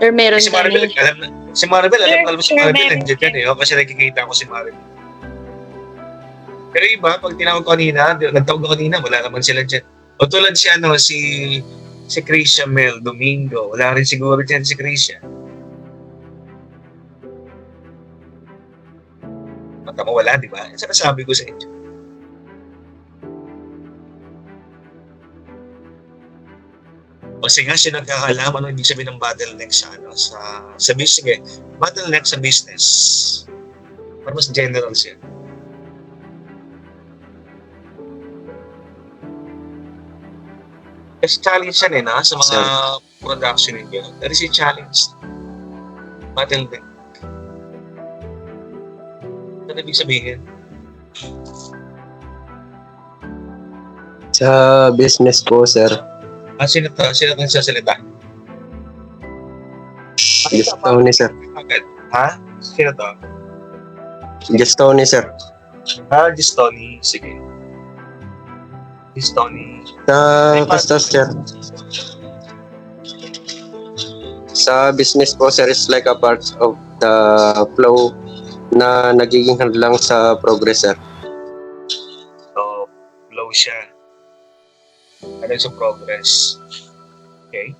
Sir, meron Si Maribel, kami. alam si Maribel, alam si Sir, Maribel, meron nandiyan yan eh. Kasi nakikita ko si Maribel. Pero iba, pag tinawag ko kanina, nagtawag ko kanina, wala naman sila dyan. O tulad si Christian Mel Domingo, wala rin siguro dyan si Christian. Mata mo wala, di ba? Yan sinasabi ko sa inyo. Kasi nga siya nagkakalaman ano ibig sabihin ng bottleneck sa business. Sige, bottleneck sa business. Para mas general siya. Kasi challenge yan sa mga production ninyo. That is a challenge. Bottleneck. Ano ibig sabihin? Sa business po, sir. Sino to? Sino itong sasalita? Just Tony, sir. Ha? Sino to? Just Tony, sir. Just Tony. Sige. Just Tony. Basta, sir. Sa business po, sir, is like a part of the flow na nagiging hadlang sa progress, sir. So, low siya. Ano sa progress? Okay?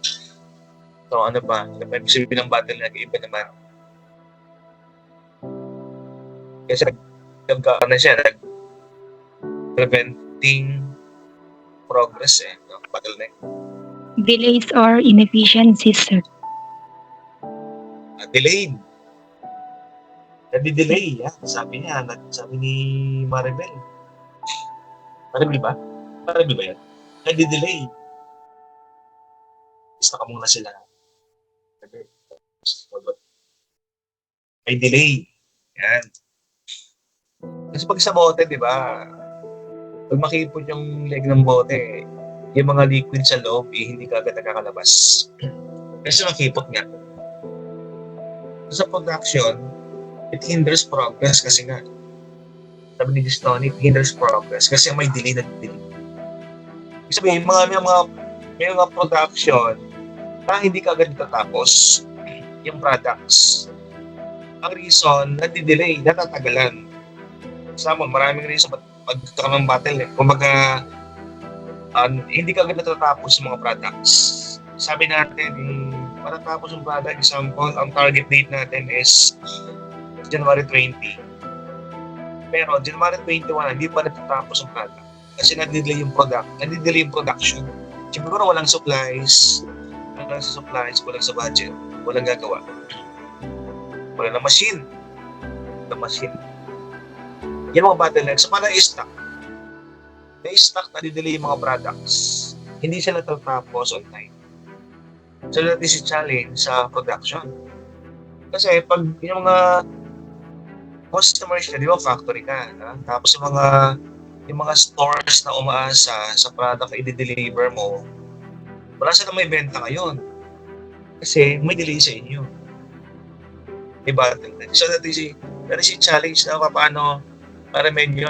So, ano ba? Ano ba ibig sabihin ng bottleneck? Iba naman. Kasi preventing progress no? Bottleneck. Delays or inefficiencies, sir. Delayed. Nadi-delay. Sabi ni Maribel. Maribel ba? Maribel ba yan? Nadi-delay. Basta ka muna sila. May delay. Yan. Kasi pag sa bote, di ba? Pag makipot yung leg ng bote, yung mga liquid sa loob, hindi ka agad nakakalabas. Kasi makipot nga. Sa production, it hinders progress kasi nga. Sabi ni Gistoni, it hinders progress kasi may delay na delay. Ibig sabihin, may mga production na hindi ka agad natatapos yung products. Ang reason, nadi-delay, natatagalan. Kasama, maraming reason magkakaroon ng bottleneck. Kumbaga, hindi ka agad natatapos yung mga products. Sabi natin, matatapos yung product, example, ang target date natin is January 20. Pero January 21, hindi pa natatapos yung product. Kasi nadidelay yung production. Siguro walang supplies, walang sa budget, walang gagawa. Wala na machine. Yan mga bottleneck. So, para i-stock. Na-stock, nadidelay yung mga products. Hindi sila natatapos on time. So, that is a challenge sa production. Kasi pag yung mga customers ka, di ba, factory ka, tapos yung mga stores na umaasa sa product na i-deliver mo, wala sila may benta ngayon. Kasi may delay sa inyo. Diba? So that is a challenge na paano para medyo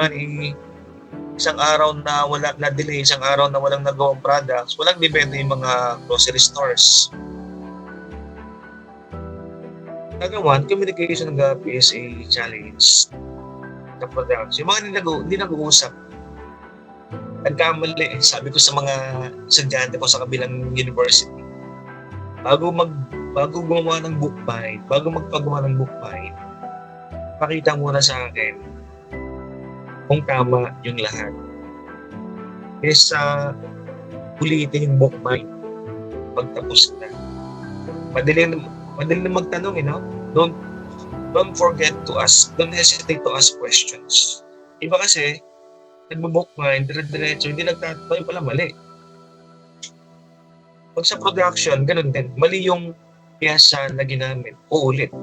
isang araw na wala na delay, isang araw na walang nagawang products, walang bibenta yung mga grocery stores. Number one, communication gap is a challenge sa production. Yung mga hindi nag-uusap. Nagkamali, sabi ko sa mga estudyante ko sa kabilang university, bago gumawa ng bookbind, bago magpagawa ng bookbind, pakita muna sa akin kung tama yung lahat. Kesa ulitin yung bookbind pagtapos na. Madali na magtanong, don't forget to ask, don't hesitate to ask questions. Iba kasi, nagbo-bookbind, dire-diretso, hindi nagtatanong pala mali. Pag sa production, ganun din. Mali yung piyesa na ginamit. Ulitin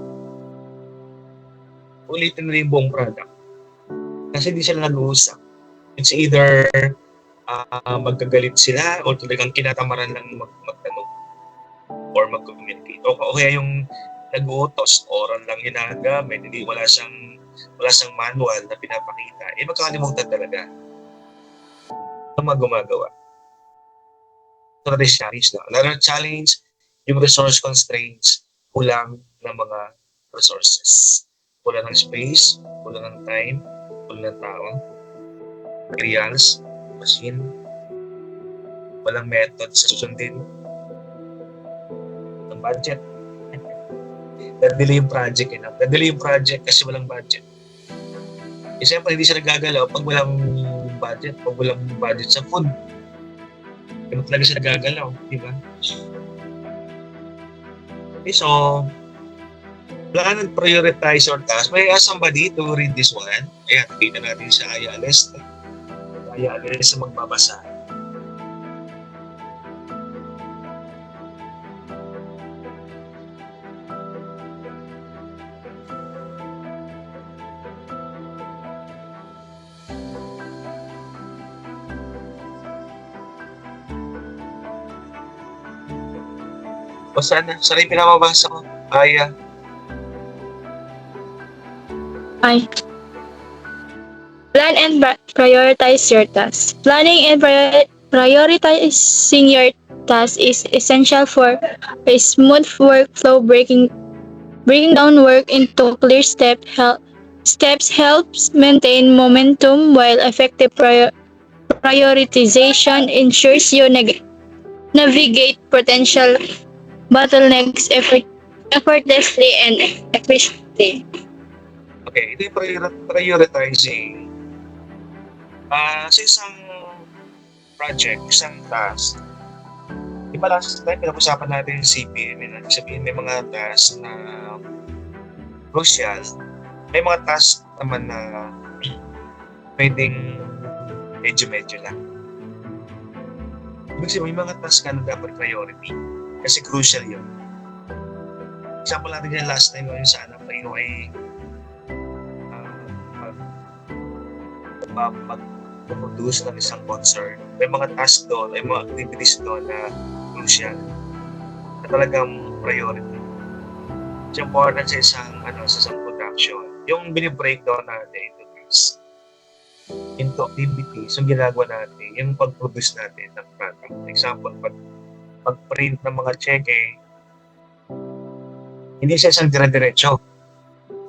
na yung buong product. Kasi hindi sila nag-uusap. It's either magkagalit sila o talagang kinatamaran lang magtanong or mag-communicate. O kaya yung nag-uutos, oral lang ginagamit, hindi wala siyang manual na pinapakita, magkakalimutan talaga ang mga gumagawa. So that is challenge na. Another challenge, yung resource constraints, kulang ng mga resources. Kulang ng space, kulang ng time, kulang ng tao, materials, machine, walang method sa susundin, ng budget. Nadili yung project, nadili yung project kasi walang budget. Siyempre, hindi siya nagagalaw pag walang budget sa food. Ganun talaga siya nagagalaw, di ba? Okay, so, plan and prioritize your task. May ask somebody to read this one. Ayan, kita natin sa Aya Alest. Aya Alest na magbabasa. O sana yung pinamabasa ko. Aya. Ay. Plan and prioritize your tasks. Planning and prioritizing your tasks is essential for a smooth workflow. Breaking down work into clear steps helps maintain momentum, while effective prioritization ensures you navigate potential bottlenecks effortlessly and efficiently. Okay, ito yung prioritizing. Sa isang project, isang task, iba last time, pinag-usapan natin yung CPM. Sabihin, may mga task na crucial. May mga task naman na pwedeng medyo-medyo lang. Ibig sabihin, may mga task na dapat priority. Kasi crucial yun. Example natin yan last time, yung sa anak tayo ay mag-produce ng isang concert. May mga task doon, may mga activities doon na crucial, na talagang priority. It's important sa isang production. Yung binibreakdown natin into activities, yung ginagawa natin, yung pag-produce natin ng product. Example, pag-print ng mga cheque, hindi siya isang dire-diretso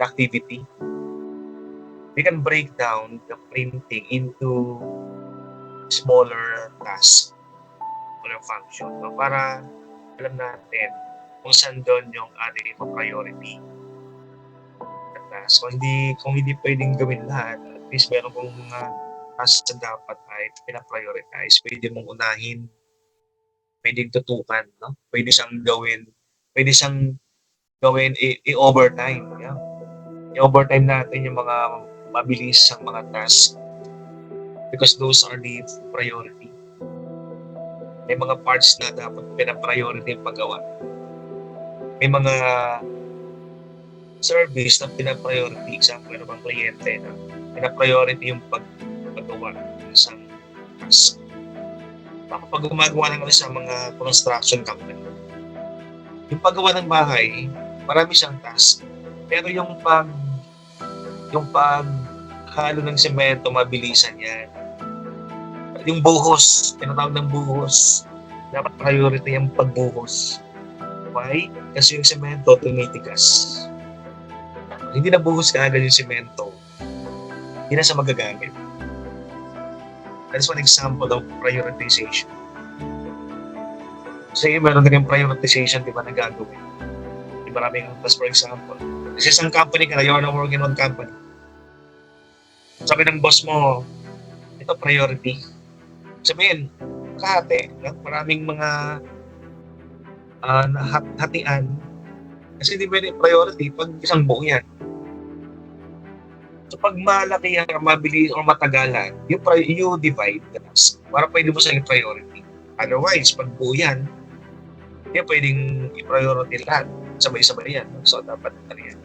na activity. We can break down the printing into smaller tasks, smaller function, para alam natin kung saan doon yung ating priority na task. Kung hindi pwedeng gawin lahat, at least meron kong mga tasks na dapat ay pina-prioritize. Pwede mong unahin, pwedeng tutukan, no? Pwede siyang gawin i-overtime. Yeah? I-overtime natin yung mga mabilis ang mga tasks because those are the priority. May mga parts na dapat pina-priority yung paggawa. May mga service na pina-priority. Example, ng mga kliyente na pina-priority yung paggawa ng isang task. Pag gumagawa ng isang mga construction company, yung paggawa ng bahay, marami siyang task. Pero yung paghalo ng semento, mabilisan yan. Yung buhos, tinatawag ng buhos, dapat priority yung pagbuhos. Why? Kasi yung semento tumitigas. hindi nabuhos kaagad yung semento, hindi na siya magagamit. That's one example of prioritization. Kasi meron din yung prioritization, di ba, na gagawin. Di maraming, tas for example, sa isang company ka na, you're not working on company. Sabi ng boss mo, ito priority. Sabihin, kahati, maraming mga hatian. Kasi hindi pwede priority pag isang buo yan. So pag malaki yan, mabilis o matagalan, you divide the task para pwede mo sa priority. Otherwise, pag buo yan, hindi pwedeng i-priority lahat. Sabay-sabay yan. So dapat yan.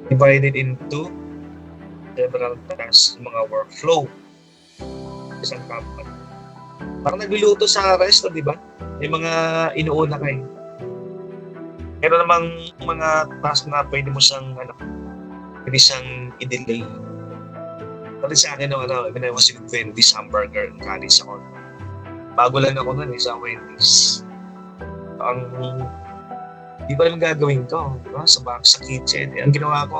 Divided into several tasks, mga workflow. Isang company. Parang nagluluto sa resto, di ba? May mga inuuna kayo. Meron namang mga task na pwede mo siyang pwede siyang i-delay. Pati sa akin, when I was in Wendy's hamburger in college ako. Bago lang ako nun sa Wendy's. Di ba naman gagawin ko sa kitchen. Ang ginawa ko,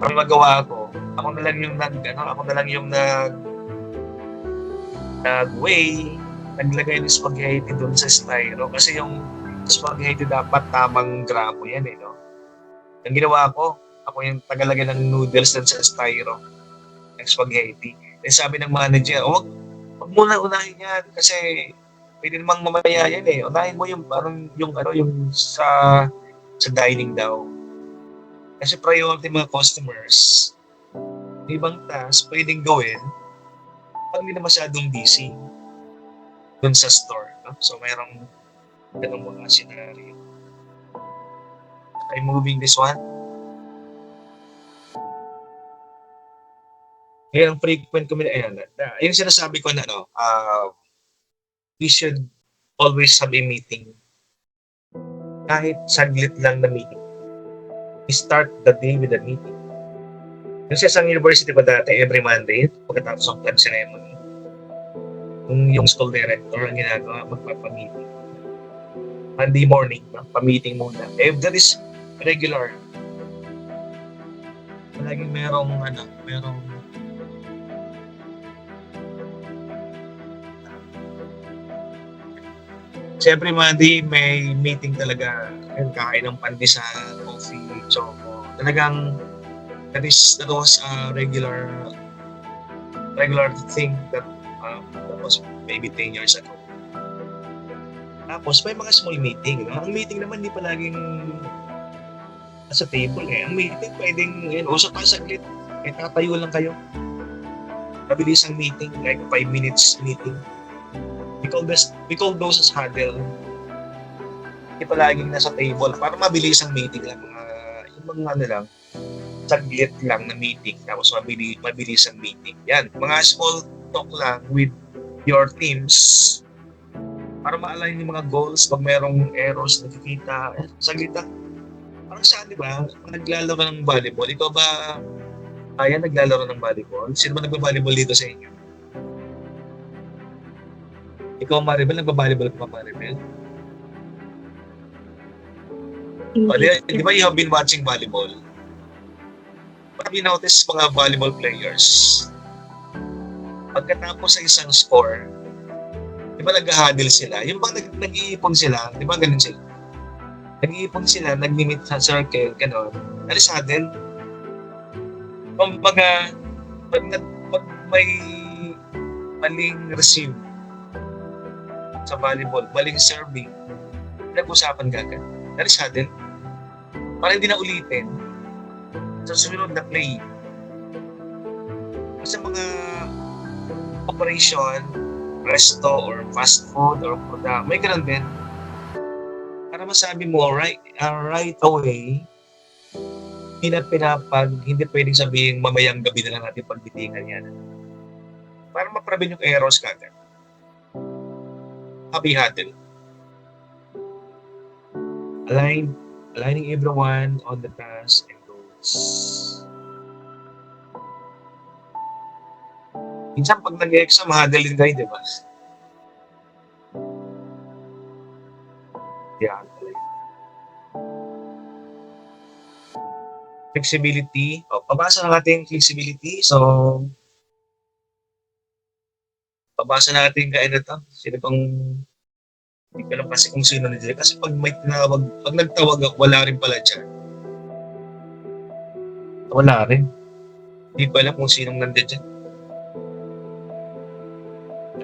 ang magawa ko, ako na lang yung nag-weigh, naglagay ng spaghetti doon sa styro. Kasi yung spaghetti dapat tamang gramo yan no? Ang ginawa ko, ako yung tagalagay ng noodles doon sa styro ng spaghetti. Then sabi ng manager, wag muna unahin yan kasi pwede namang mamaya yan unahin mo yung parang yung sa dining daw. Kasi priority mga customers, ibang task pwedeng gawin pag hindi na masyadong busy dun sa store. No? So mayroong ganong mga scenario. I'm moving this one. Kaya ang frequent yung sinasabi ko na we should always have a meeting. Kahit saglit lang na meeting. We start the day with a meeting. Yung sa isang university pa dati, every Monday, pagkatapos ng flag ceremony, yung school director ang ginagawa, magpapamiting. Monday morning, pa-meeting muna. If that is regular, laging merong Siyempre, Monday, may meeting talaga. Kain ng pandesal, coffee, choco. Talagang, that was a regular thing that was maybe 10 years ago. Tapos, may mga small meeting. No? Ang meeting naman, hindi pa laging sa table. Ang meeting, pwedeng, usap tayo saglit. Tatayo lang kayo. Mabilis ang meeting, like 5 minutes meeting. We call those as huddle. Hindi pa laging nasa table para mabilis ang meeting lang. Yung mga lang, saglit lang na meeting tapos mabilis ang meeting. Yan, mga small talk lang with your teams para ma-align yung mga goals pag merong errors nakikita. Saglit lang. Parang saan, di ba? Naglalaro ng volleyball. Ikaw ba, naglalaro ng volleyball? Sino ba nagba-volleyball dito sa inyo? Ikaw, Maribel, nagba-volleyball ka ba, Maribel? Di ba you have been watching volleyball? Have you noticed mga volleyball players? Pagkatapos sa isang score, di ba nag-huddle sila? Yung bang nag-iipon sila, di ba ganun sila? Nag-iipon sila, nag-meet sa circle, gano'n. Alis huddle. Kumbaga, pag may maling receive sa volleyball, maling serving, nag-usapan agad. Alis huddle. Para hindi na ulitin sa susunod na play. Sa mga operation, resto or fast food or product, may ganun din. Para masabi mo right away, hindi pwedeng sabihin mamayang gabi na lang natin pagbitingan yan. Para ma-prevent yung errors kagad. Happy huddle. Aligning everyone on the task and goals. Minsan pag nag-exam, huddle din kayo, di ba? Yan. Flexibility. Pabasa na natin yung flexibility. So, pabasa natin kaya na to. Sino pang, hindi ko alam kasi kung sino na dyan. Kasi pag may tinawag, pag nagtawag ako, wala rin pala dyan. Wala rin. Hindi ko alam kung sinong nandiyan dyan.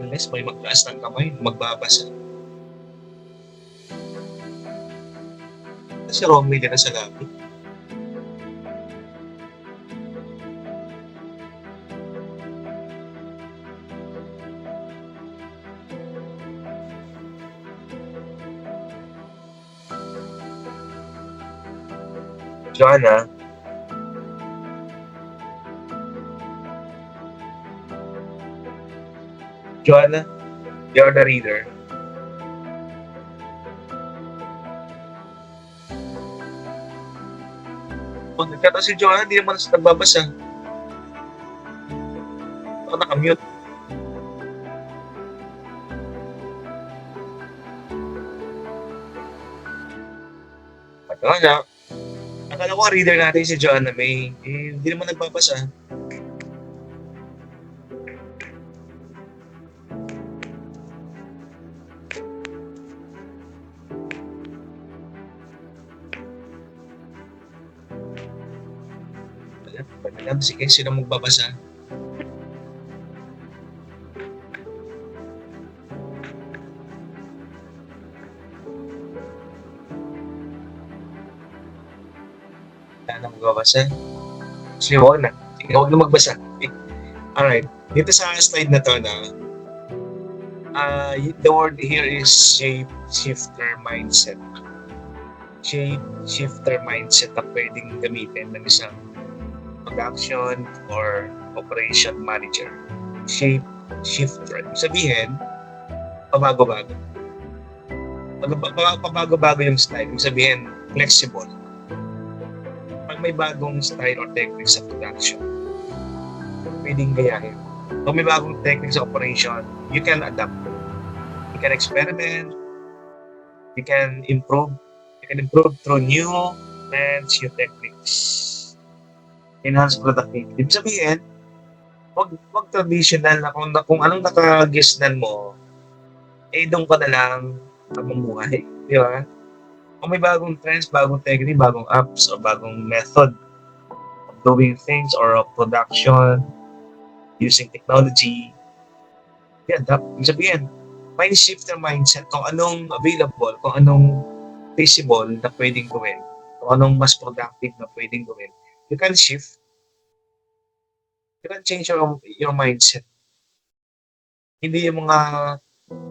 Unless may magtaas ng kamay, magbabasa. Kasi Romy din na sa labi. Joanna, Joanna, you're the reader. Kung nagkata si Joanna, hindi naman sa nagbabasa. Ako nakamute. Joanna, akala ko reader natin si Joanna May. Hindi naman nagbabasa. Alam, sige, sino magbabasa? Wala na magbabasa. Sige, huwag na. Sige, huwag na magbasa. Alright. Dito sa slide na to na the word here is shape-shifter mindset. Shape-shifter mindset na pwedeng gamitin ng isang production or operation manager. Shape-shifter. Ibig sabihin, pabago-bago. Pabago-bago yung style. Ibig sabihin, flexible. Pag may bagong style or technique sa production, pwedeng gayahin. Pag may bagong technique sa operation, you can adapt. You can experiment. You can improve. You can improve through new trends, new techniques. Enhance productivity. Ibig sabihin, wag traditional na kung anong nakagisnan mo, doon ka na lang mamumuhay. Di ba? Kung may bagong trends, bagong technique, bagong apps, or bagong method of doing things or of production, using technology, adapt. Ibig sabihin, mind shifter mindset kung anong available, kung anong feasible na pwedeng gawin, kung anong mas productive na pwedeng gawin. You can shift. You can change your mindset. Hindi yung mga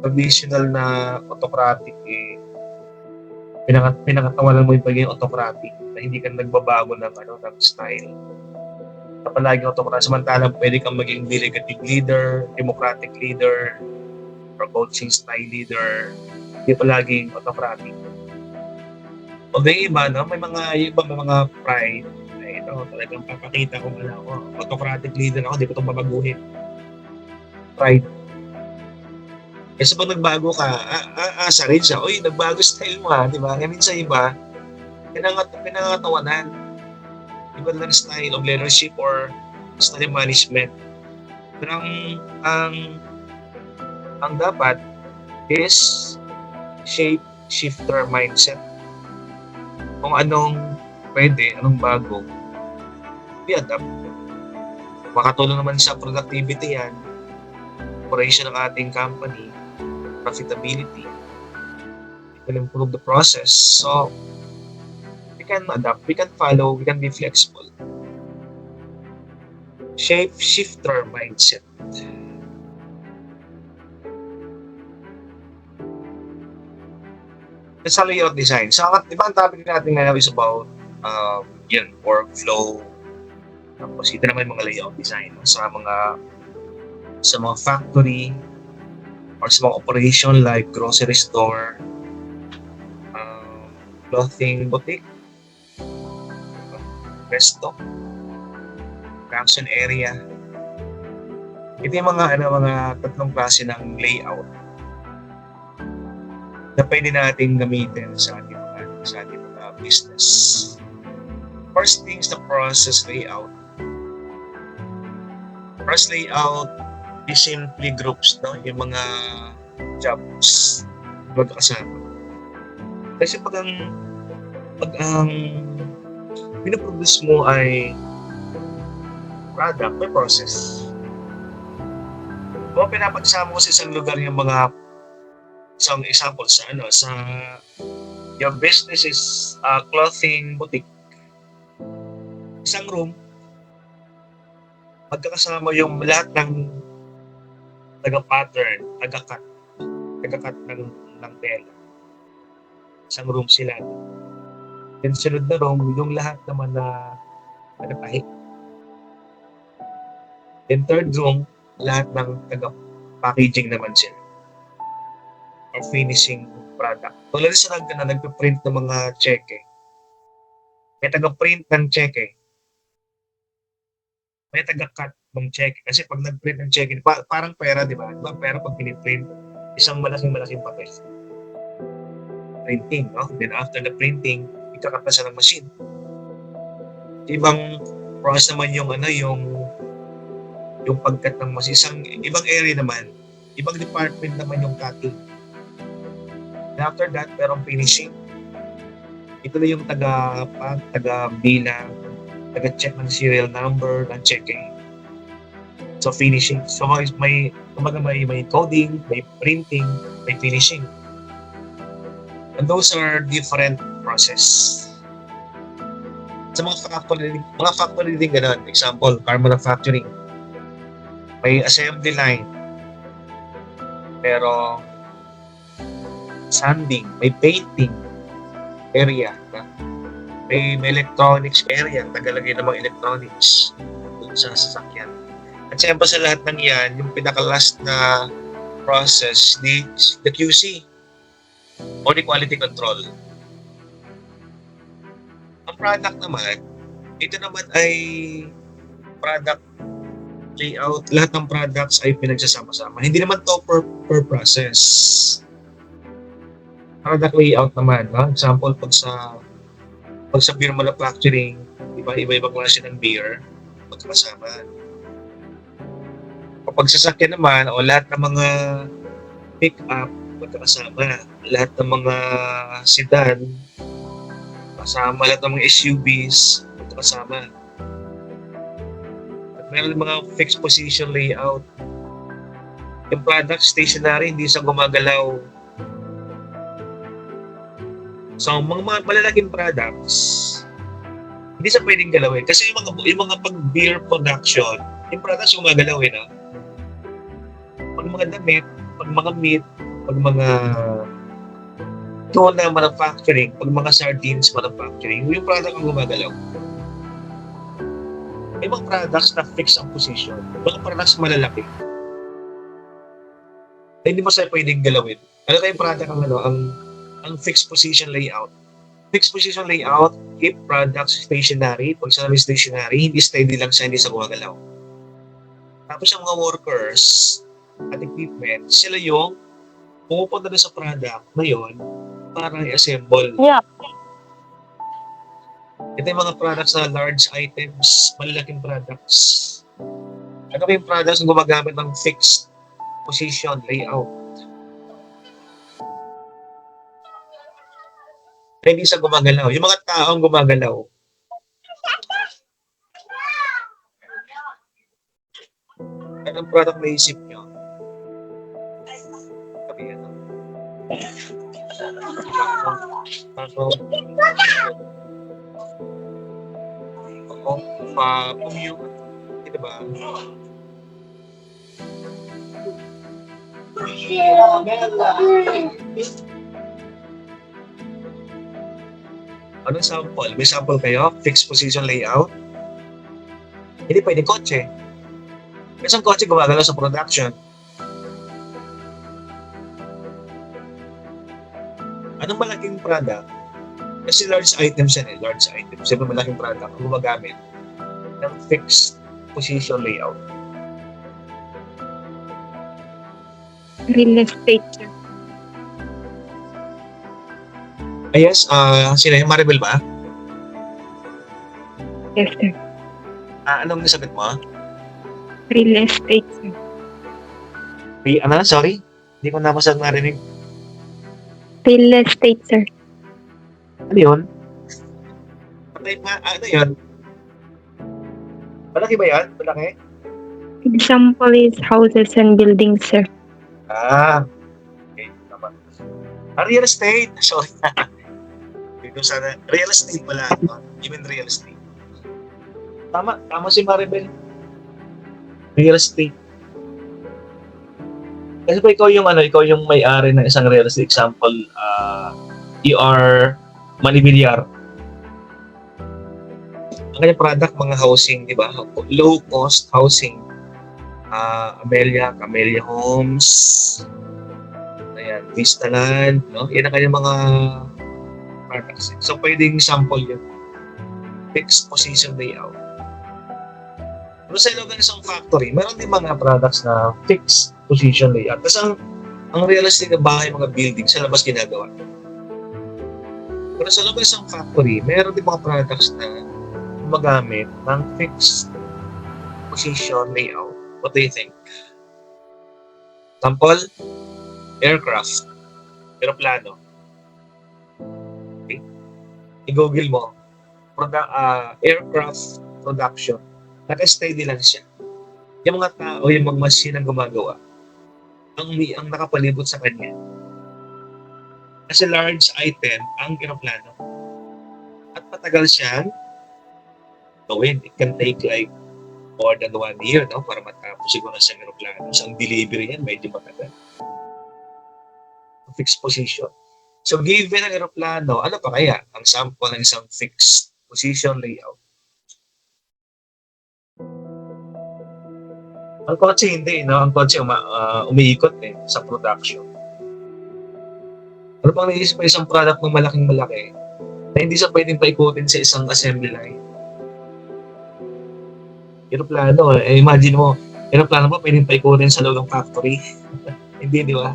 traditional na autocratic pinakatawanan mo yung pagiging autocratic na hindi ka nagbabago ng style. Na palaging autocratic, samantalang pwede kang maging delegative leader, democratic leader, or coaching style leader. Hindi palaging autocratic. Although yung iba, no, may mga pride. Ito, talagang papakita ko autocratic leader ako, di ko itong babaguhin. Pride. Kasi pag nagbago ka, asa rin siya, uy, nagbago style mo di ba? Kaya minsan iba, pinangatawanan. Iba lang style of leadership or style management. Pero ang dapat is shape-shifter mindset. Kung anong pwede, anong bago, i-adapt. Makatulong naman sa productivity yan, operation ng ating company, profitability. It will improve the process. So, we can adapt, we can follow, we can be flexible. Shape-shifter mindset. Sa layout design. So, diba ang topic natin ngayon is about workflow. Tapos ito naman yung mga layout design sa mga factory or sa mga operation like grocery store, clothing boutique, resto, production area. Ito yung mga tatlong klase ng layout na pwede natin gamitin sa ating business. First thing is the process layout. Process layout is simply groups, no? Yung mga jobs magkakasama. Kasi pag ang pinaproduce mo ay product, may process. Kung pinapagsama mo sa isang lugar yung mga isang example sa your business is clothing boutique. Isang room, magkakasama yung lahat ng taga-pattern, taga-cut ng tela. Isang room sila. Then sunod na room, yung lahat naman na taga-tahik. Then third room, lahat ng taga-packaging naman sila. Or finishing product. Tulad sa nagpe-print ng mga cheque. May taga-print ng cheque. May taga-cut ng cheque. Kasi pag nag-print ng cheque, parang pera, di ba? Diba pera pag piniprint, isang malaking papel. Printing, no? Then after the printing, ikakat na siya ng machine. Ibang process naman yung pagkat ng machine. Isang ibang area naman, ibang department naman yung cutting. And after that, merong finishing. Ito na yung taga-bilang, taga-check ng serial number, ng checking. So finishing. So may coding, may printing, may finishing. And those are different process. Sa mga factory din ganun. Example, car manufacturing. May assembly line. Pero sanding, may painting area. May electronics area, tagalagay ng mga electronics dun sa sasakyan. At siyempre sa lahat ng yan, yung pinaka-last na process, the QC or the quality control. Ang product naman, ito naman ay product layout. Lahat ng products ay pinagsasama-sama. Hindi naman to per process. Product layout naman, no? Example, pag sa beer manufacturing, iba-ibang klase ng beer, magkakasama. Kapag sasakyan naman, o lahat ng mga pick-up, magkakasama. Lahat ng mga sedan, kasama. Lahat ng mga SUVs, magkakasama. At meron mga fixed position layout. Yung product stationary, hindi siya gumagalaw. So, mga malalaking products, hindi siya pwedeng galawin. Kasi yung mga pag-beer production, yung products gumagalawin, no? Pag mga damit, pag mga meat, pag mga tuna manufacturing, pag mga sardines manufacturing, yung product ang gumagalaw. May mga products na fix ang position. Mga products malalaki. Na hindi mo siya pwedeng galawin. Ano kayong product ang fixed position layout? Fixed position layout, keep products stationary. Pag sinabi stationary, hindi steady lang siya, hindi siya gumagalaw. Tapos yung mga workers at equipment, sila yung pumupunta na sa product na yun para i-assemble. Yeah. Ito yung mga products na large items, malalaking products. Ano yung products na gumagamit ng fixed position layout? Hindi siya gumagalaw. Yung mga taong gumagalaw. Anong product na isip nyo? Sabi yan. Commute. Ito ba? Anong sample? May sample kayo? Fixed position layout? Hindi pwede kotse. Kasi ang kotse gumagalaw sa production. Anong malaking product? Kasi large items yan eh. Large items. Siyempre malaking product ang gumagamit ng fixed position layout. Real estate, sir. Yes, sino yung Maribel ba? Yes, sir. Anong nasagot mo? Real estate, sir. Sorry? Hindi ko na masyadong narinig. Real estate, sir. Ano yun? Ano yun? Malaki ba yan? Malaki? Example is houses and buildings, sir. Okay. Tama. Real estate. Sorry. Dito sana. Real estate pala. No? You mean real estate. Tama. Tama si Maribel. Real estate. Kasi pa ikaw yung may-ari ng isang real estate. Example, ER Manibilyar. Ang kanyang product, mga housing, di ba? Low cost housing. Camellia Homes. Ayan, Vistaland, no? Yan ang kanyang mga products. So, pwedeng sample yun. Fixed position layout. Pero sa loob ng isang factory, meron din mga products na fixed position layout. Kasi ang real estate na bahay, mga building, sa labas ginagawa. Pero sa loob ng isang factory, meron din mga products na gumagamit ng fixed position layout. What do you think? Sample, aircraft, aeroplano. Okay. I-google mo, aircraft production. Naka-steady lang siya. Yung mga tao, yung mga machine ang gumagawa, ang nakapalibot sa kanya. Kasi large item ang aeroplano. At matagal siyang gawin. It can take like more than 1 year, no? Para matapos siguro sa aeroplano. So, ang delivery niyan medyo matagal. Fixed position. So, given ang aeroplano, ano pa kaya ang sample ng isang fixed position layout? Ang kotse hindi, no? Ang kotse umiikot sa production. Ano pang naisip pa isang product ng malaking-malaki na hindi siya pwedeng paikutin sa isang assembly line? Aeroplano, imagine mo, aeroplano ba pwedeng paikutin sa loob ng factory? Hindi, di ba?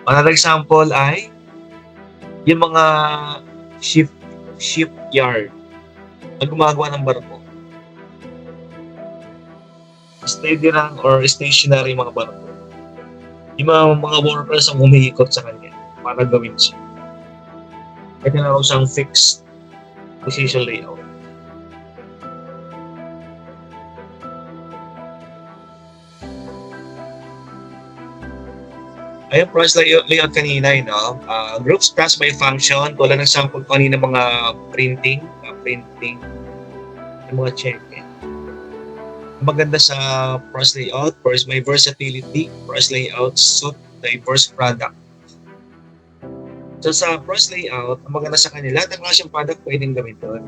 Another example ay yung mga shipyard na gumagawa ng barko. Steady lang or stationary mga barko. Yung mga workers ang umiikot sa kanya para gawin siya. Kaya tinawag siyang fixed position layout. Ayun, price layout kanina, no? Groups class by function, tulad ng sample kanina mga printing, yung mga check. Maganda sa price layout, first may versatility, price layout suit diverse product. So sa price layout, ang maganda sa kanila, lahat ng klaseng product pwedeng gawin doon.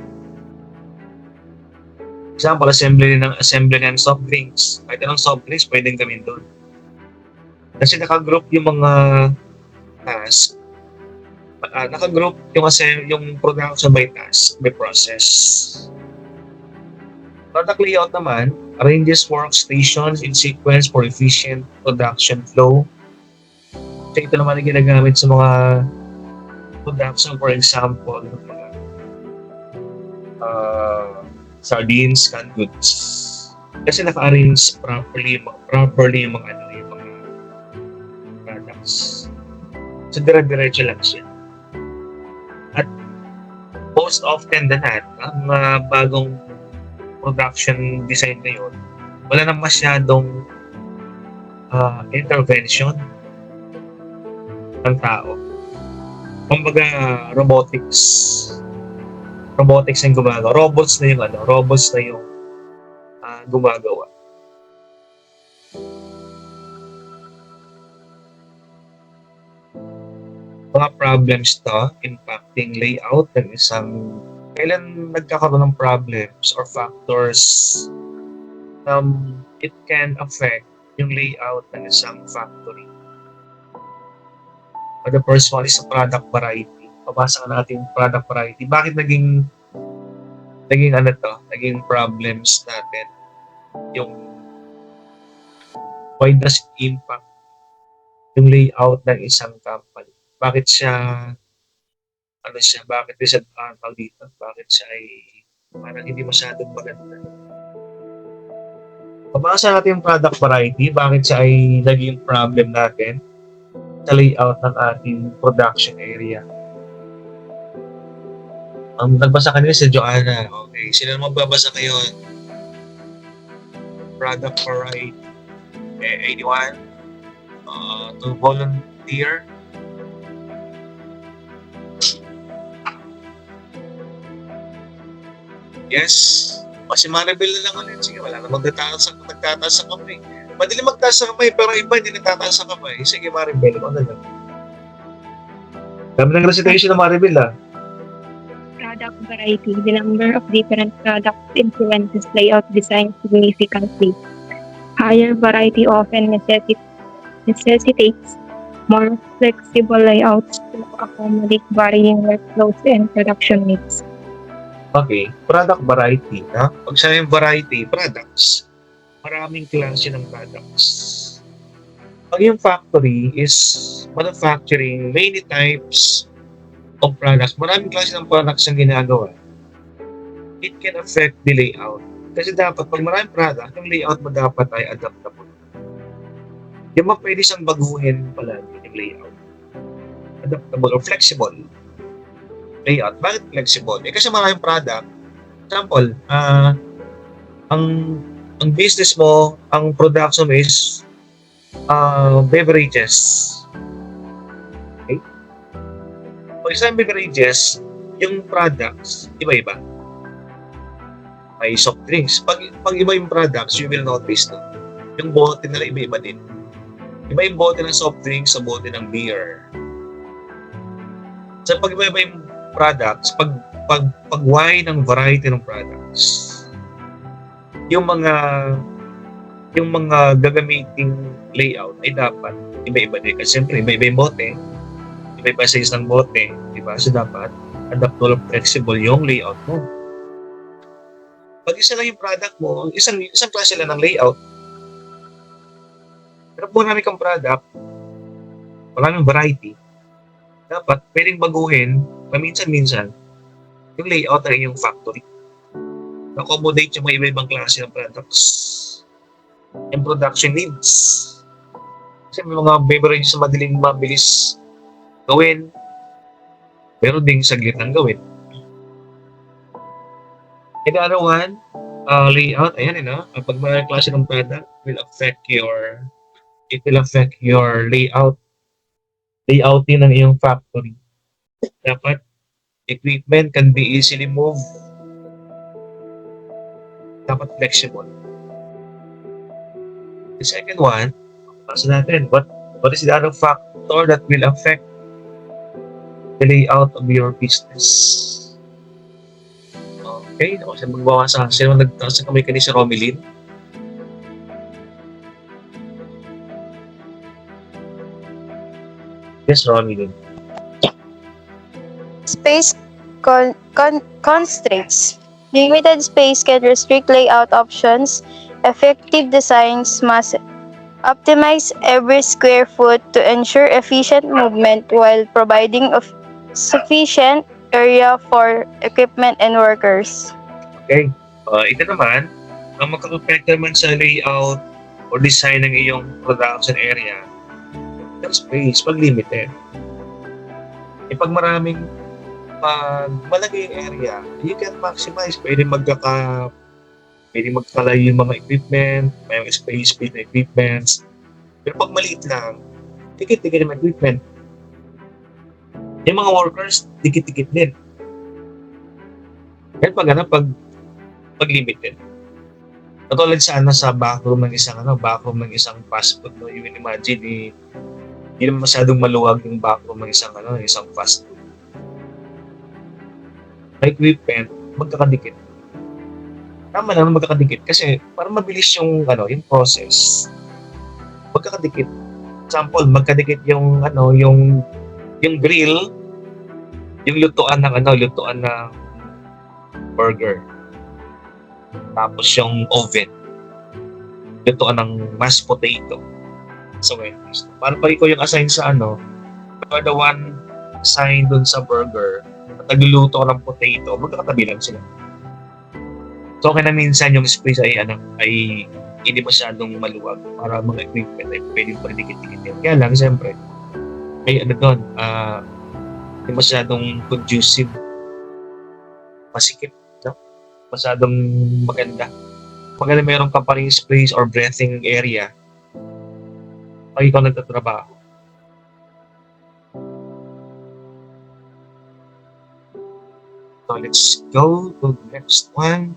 Example, assembly ng soft drinks. Kahit anong soft drinks pwedeng gawin doon. Kasi naka-group yung mga task. Naka-group yung production by task, by process. Product layout naman, arranges workstations in sequence for efficient production flow. So ito naman ang ginagamit sa mga production, for example, sardines, canned goods. Kasi naka-arrange properly yung mga products. So dire-diretso lang siya. At most often than not, ang mga bagong production design ngayon, wala na masyadong intervention ng tao. Kumbaga, robotics ang gumagawa. Robots na yung gumagawa. Mga problems to impacting layout ng isang kailan nagkakaroon ng problems or factors it can affect yung layout ng isang factory. The first one is product variety. Pabasa ka natin yung product variety. Bakit naging problems natin yung why does it impact yung layout ng isang company? Bakit siya bakit siya ay Parang hindi masyadong maganda. Pabasa natin yung product variety, bakit siya ay naging problem natin sa layout ng ating production area. Nagbasa kanina si Joanna. Okay, sino naman magbabasa ngayon? Product variety. Anyone? To volunteer? Yes. Kasi Maribel na lang ulit. Sige, wala na nagtataas ang kamay. Madali magtaas ang kamay, pero iba hindi nagtataas ang kamay. Sige, Maribel, ikaw na lang. Dami ng recitation ng Maribel, ah. Product variety. The number of different products influences layout design significantly. Higher variety often necessitates more flexible layouts to accommodate varying workflows and production needs. Okay, product variety. Ha? Pag sabing variety, products, maraming klase ng products. Pag yung factory is manufacturing many types of products, maraming klase ng products ang ginagawa. It can affect the layout. Kasi dapat, pag maraming product, yung layout mo dapat ay adaptable. Yung mga pwede siyang baguhin palagi yung layout. Adaptable or flexible layout. Bakit flexible? Kasi maraming product. Example, ang business mo, ang production mo is beverages. Okay? Pag isang beverages, yung products, iba-iba. May soft drinks. Pag iba yung products, you will notice na yung bote nila iba-iba din. Iba yung bote ng soft drinks sa bote ng beer. So pag iba-iba yung products, pag-wide ng variety ng products, yung mga gagamiting layout ay dapat iba-iba din. Kasi siyempre, iba-iba yung bote, iba-iba size ng bote, diba? So dapat adaptable, flexible yung layout mo. Pag isa lang yung product mo, isang klase lang ng layout, pero kung marami kang product, maraming variety, dapat pwedeng baguhin paminsan-minsan yung layout ng iyong factory. Accommodate yung mga iba-ibang klase ng products and production needs. Kasi may mga beverages na mabilis gawin, pero ding saglit ang gawin. And the other one, layout, ayan pag mga klase ng product will affect your layouting ng iyong factory. Dapat equipment can be easily moved. Dapat flexible. The second one, kasi natin, what is the other factor that will affect the layout of your business? Okay, ako siya magbawasa. Sino nagtaas ng kamay kanina si Romilyn? Yes, Romilyn. Space constraints. Limited space can restrict layout options. Effective designs must optimize every square foot to ensure efficient movement while providing sufficient area for equipment and workers. Okay. Ito naman, ang makakapekto naman sa layout or design ng iyong production area, yung space, pag limited. Pag malaki yung area, you can maximize. Pwede magkalayo yung mga equipment, may space between equipments. Pero pag maliit lang, dikit-dikit yung equipment. Yung mga workers, dikit-dikit din. Kaya pag limited. Katulad sa backroom ng isang fast food, no? You will imagine, hindi naman masyadong maluwag yung backroom ng isang fast food. Equipment, magkakadikit. Tama naman magkakadikit kasi para mabilis yung process. Magkakadikit. Example, magkadikit yung grill, yung lutuan ng burger. Tapos yung oven, lutuan ng mashed potato. So, para pag ikaw yung assign sa you are the one assigned dun sa burger, at nagluluto ng potato, magkakatabi lang sila. So okay na minsan yung space ay hindi masyadong maluwag para mga equipment ay pwedeng pa dikit-dikit. Kaya lang, siyempre, ay hindi masyadong conducive, masikip, no? Masyadong maganda. Pag mayroon ka pa rin space or breathing area, pag ikaw nagtatrabaho. So let's go to the next one.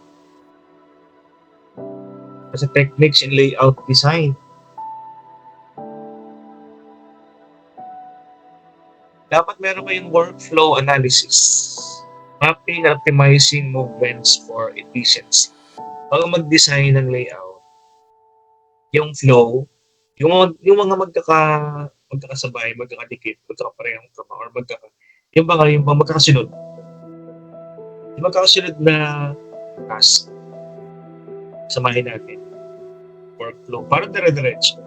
As a techniques in layout design. Dapat meron kayong workflow analysis. Mapping and optimizing movements for efficiency. Bago mag-design ng layout, yung flow, yung mga magkakasabay, magkakadikit, magkakaparehong or yung magkakasunod. Yung magkakasunod na task, samahin natin. Workflow, para dire-diretso.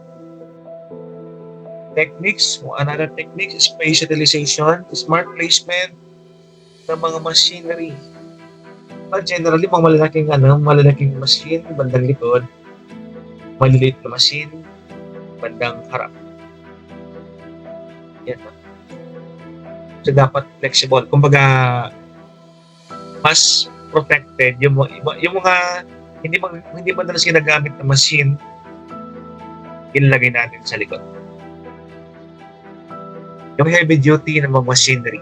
Techniques, another technique is space utilization, smart placement ng mga machinery. Generally, mga malalaking machine, bandang likod, maliliit na machine, bandang harap. Yan. So, dapat flexible. Kumbaga, mas protected yung mga hindi madalas ginagamit na machine, ilalagay natin sa likod. Yung heavy duty ng mga machinery,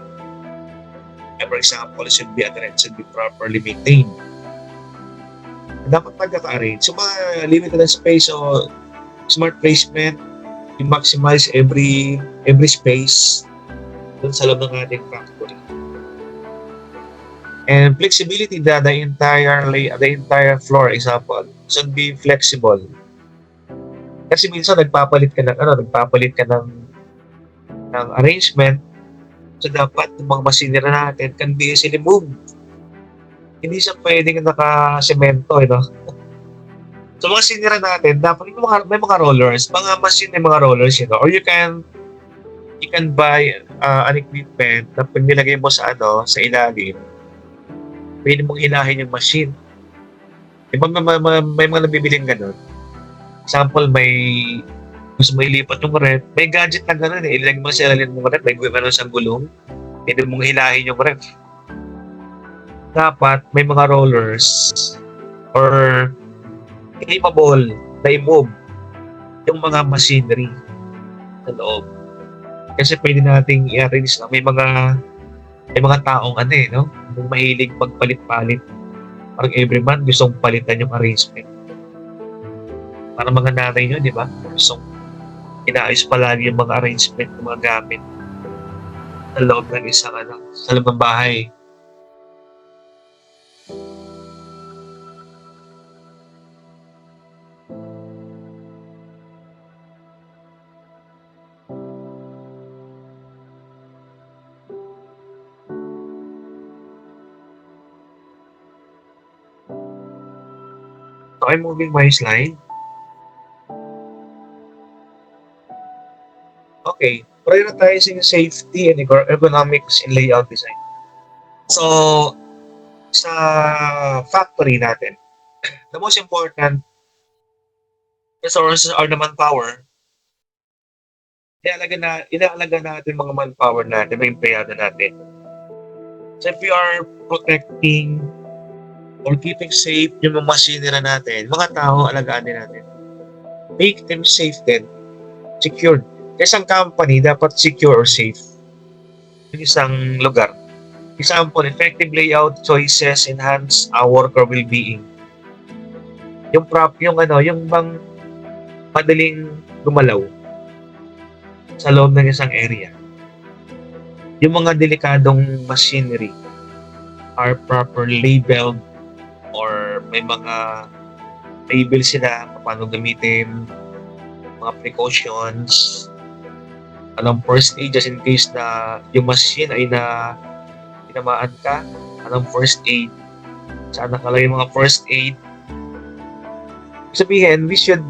for example, should be properly maintained. Dapat pagkaka-arrange. So, mga limited na space o smart placement, you maximize every space dun sa loob ng ating factory. And flexibility, the entire floor, example, should be flexible. Kasi minsan nagpapalit ka ng arrangement. So dapat yung mga masinira natin can be easily moved. Hindi siya pwedeng naka-semento, So mga sinira natin, dapat may mga rollers, mga machine may mga rollers, or you can buy an equipment na pag nilagay mo sa ilalim, pwede mong hilahin yung machine. May mga nabibiling ganun. Example, gusto mo ilipat yung ref, may gadget na gano'n ilagay mo sa ilalim ng ref, may gano'n sa gulong, pwede mong hilahin yung ref. Dapat may mga rollers or capable na i-move yung mga machinery sa loob. Kasi pwede nating i-arrange na may mga taong mahilig magpalit-palit. Parang every month gustong palitan yung arrangement. Parang mga nanay nyo, di ba? Gustong inaayos palagi yung mga arrangement ng mga gamit sa loob ng sa loob ng bahay. So I'm moving my slide. Okay, prioritizing safety and ergonomics in layout design. So, sa factory natin, the most important resources are the manpower. Inaalaga natin mga manpower natin, mga empleyado natin. So, if we are protecting or keeping safe yung mga masinira natin, mga tao, alagaan din natin. Make them safe din, secured. Kasi ang company dapat secure or safe yung isang lugar. Example, effective layout choices enhance our worker well-being. Yung bang madaling gumalaw sa loob ng isang area. Yung mga delikadong machinery are properly labeled or may mga label sila paano gamitin, mga precautions, anong first aid just in case na yung machine ay tinamaan ka, anong first aid, saan nakalagay yung mga first aid. Sabihin, we should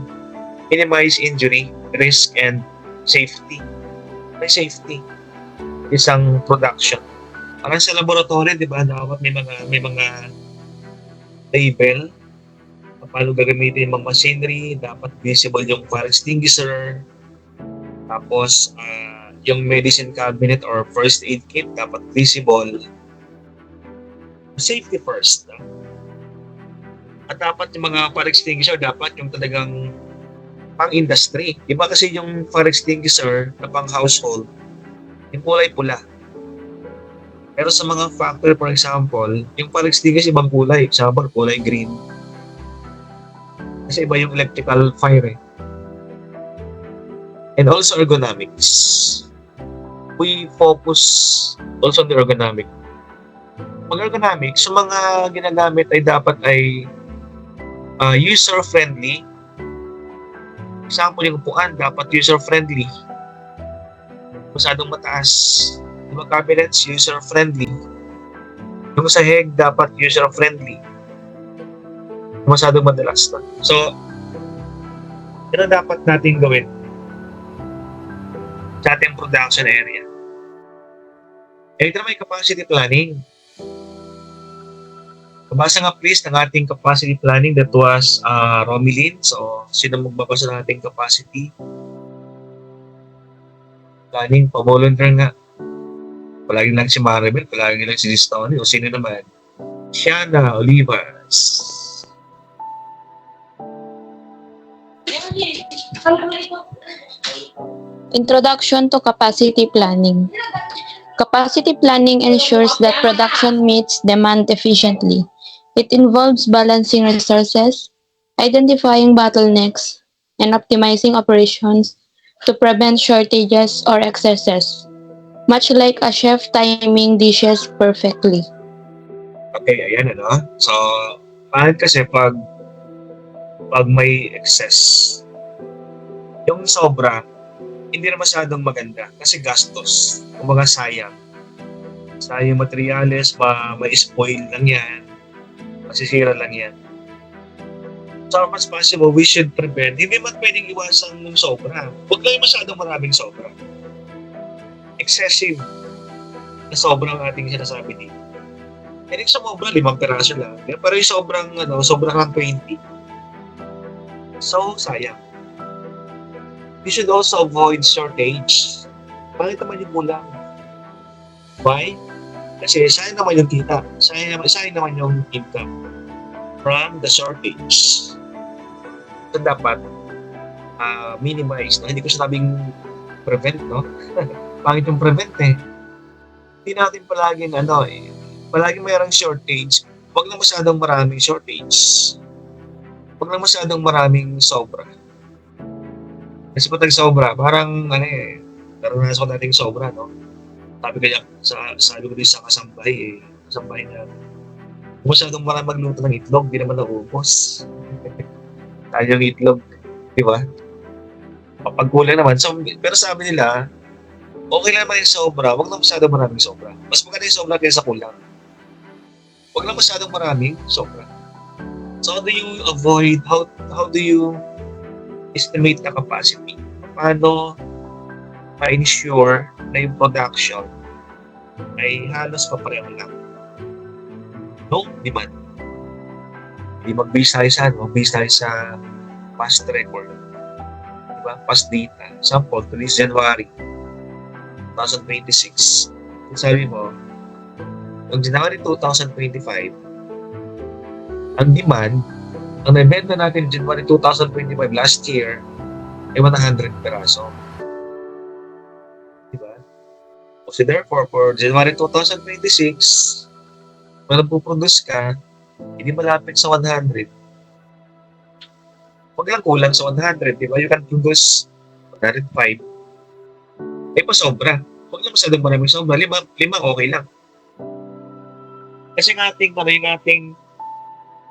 minimize injury, risk, and safety. May safety. Isang production. Parang sa laboratory, di ba, dapat may mga label, paano gagamitin yung mga machinery, dapat visible yung fire extinguisher, tapos yung medicine cabinet or first aid kit dapat visible. Safety first. At dapat yung mga fire extinguisher dapat yung talagang pang-industry. Iba kasi yung fire extinguisher na pang-household, yung kulay pula. Pero sa mga factory, for example, yung fire extinguisher ibang kulay. Example, kulay green. Kasi iba yung electrical fire eh. And also ergonomics. We focus also on the ergonomic. Pag-ergonomics, yung mga ginagamit ay dapat ay user-friendly. Example, yung upuan dapat user-friendly. Masyadong mataas. Yung mga cabinets, user-friendly. Yung sahig dapat user-friendly. Masyadong madalas na. So, yun ang dapat natin gawin sa ating production area. Ito may capacity planning. Kabasa nga please ng ating capacity planning, that was Romilin. So, sino magbabasa ng ating capacity planning? Pa-volunteer nga. Palagi lang si Maribel, palagi lang si Stony, o sino naman? Shiana Olivas. Introduction to capacity planning. Capacity planning ensures that production meets demand efficiently. It involves balancing resources, identifying bottlenecks, and optimizing operations to prevent shortages or excesses, much like a chef timing dishes perfectly. Okay, ayan ano. So, paano kasi pag may excess, yung sobra, hindi na masyadong maganda kasi gastos. Kumbaga sayang. Sayang materyales, ma-spoil lang yan. Masisira lang yan. So, as possible, we should prevent. Hindi man pwedeng iwasan ng sobra. Huwag lang masyadong maraming sobra. Excessive na sobrang ating sinasabi dito. And yung sobra, 5 peraso lang. Pero yung sobrang lang 20. So, sayang. You should also avoid shortage. Bakit naman yung kulang? Why? Kasi sayang naman yung kita. Sayang naman yung income from the shortage. So, dapat minimize. No? Hindi ko sinabing prevent, no? Pangit yung prevent eh. Hindi natin palaging palaging mayroong shortage. Huwag lang masyadong maraming shortage. Huwag lang masyadong maraming sobra. Kasi pag nag-sobra, parang naranasan ko natin sobra, no? Sabi ko din sa kasambahay na masyadong marami magluto ng itlog, di naman naubos. Tayo yung itlog, di ba? Pagkulang naman. So, pero sabi nila, okay lang naman yung sobra, wag lang masyadong maraming sobra. Mas maganda yung sobra kaysa kulang. Wag lang masyadong maraming sobra. So, how do you avoid, how do you estimate the capacity? Paano ma-ensure na yung production ay halos papareho lang? No demand. Hindi mag-base tayo sa mag-base tayo sa past record. Diba? Past data. Example, this January 2026. Kung sabi mo, noong January 2025, ang demand, ang nabenta natin January 2025 last year ay 100 peraso. Diba? So therefore, for January 2026, kung nagpuproduce ka, hindi malapit sa 100. Huwag lang kulang sa 100, diba? You can produce 105. Pa sobra. Huwag lang masyadong maraming sobra. 5 okay lang. Kasi yung ating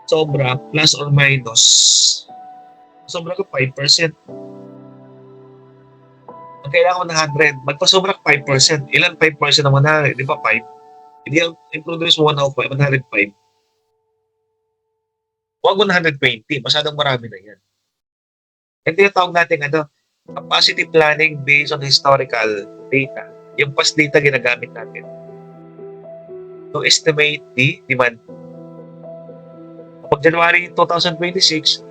sobra, plus or minus, sobra ko 5%. Ang kailangan ko ng 100, magpasobra ka 5%. Ilan 5% ng 100? Di ba 5? Hindi ang produce mo 105. Huwag 120, masyadong marami na yan. Ito yung tawag natin capacity planning based on historical data. Yung past data ginagamit natin to estimate the demand. Kapag January 2026,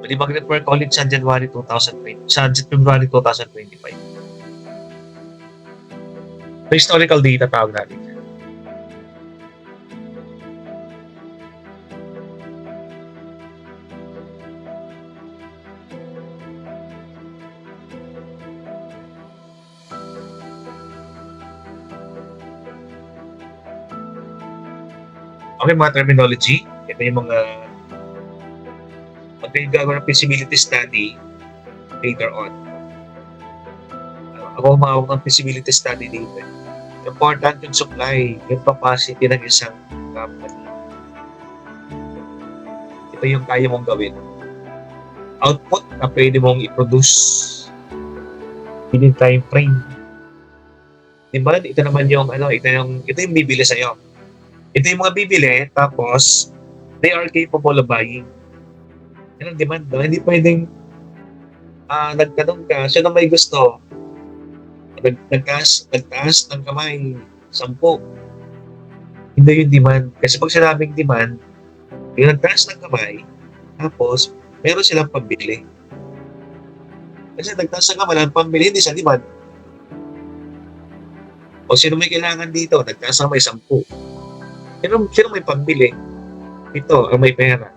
pwede mag-refer ka ulit sa January 2020, sa February 2025. So, historical data tawag natin. Okay, mga terminology. Ito yung mga pag gagawa ng feasibility study later on. Ako humawak ng feasibility study dito. Important yung supply, yung capacity ng isang company. Ito yung kaya mong gawin. Output na pwede mong i-produce within time frame. Diba? Ito naman yung ito yung bibili sa'yo. Ito yung mga bibili, tapos they are capable of buying. Yan ang demand. No? Hindi pwedeng nagtanong ka, sino may gusto? Nagtaas ng kamay, 10. Hindi yung demand. Kasi pag sinabing demand, yung nagtaas ng kamay, tapos meron silang pambili. Kasi nagtaas ng kamay, ang pambili hindi sa demand. O sino may kailangan dito, nagtaas ng kamay, 10. Sino may pambili? Ito, ang may pera.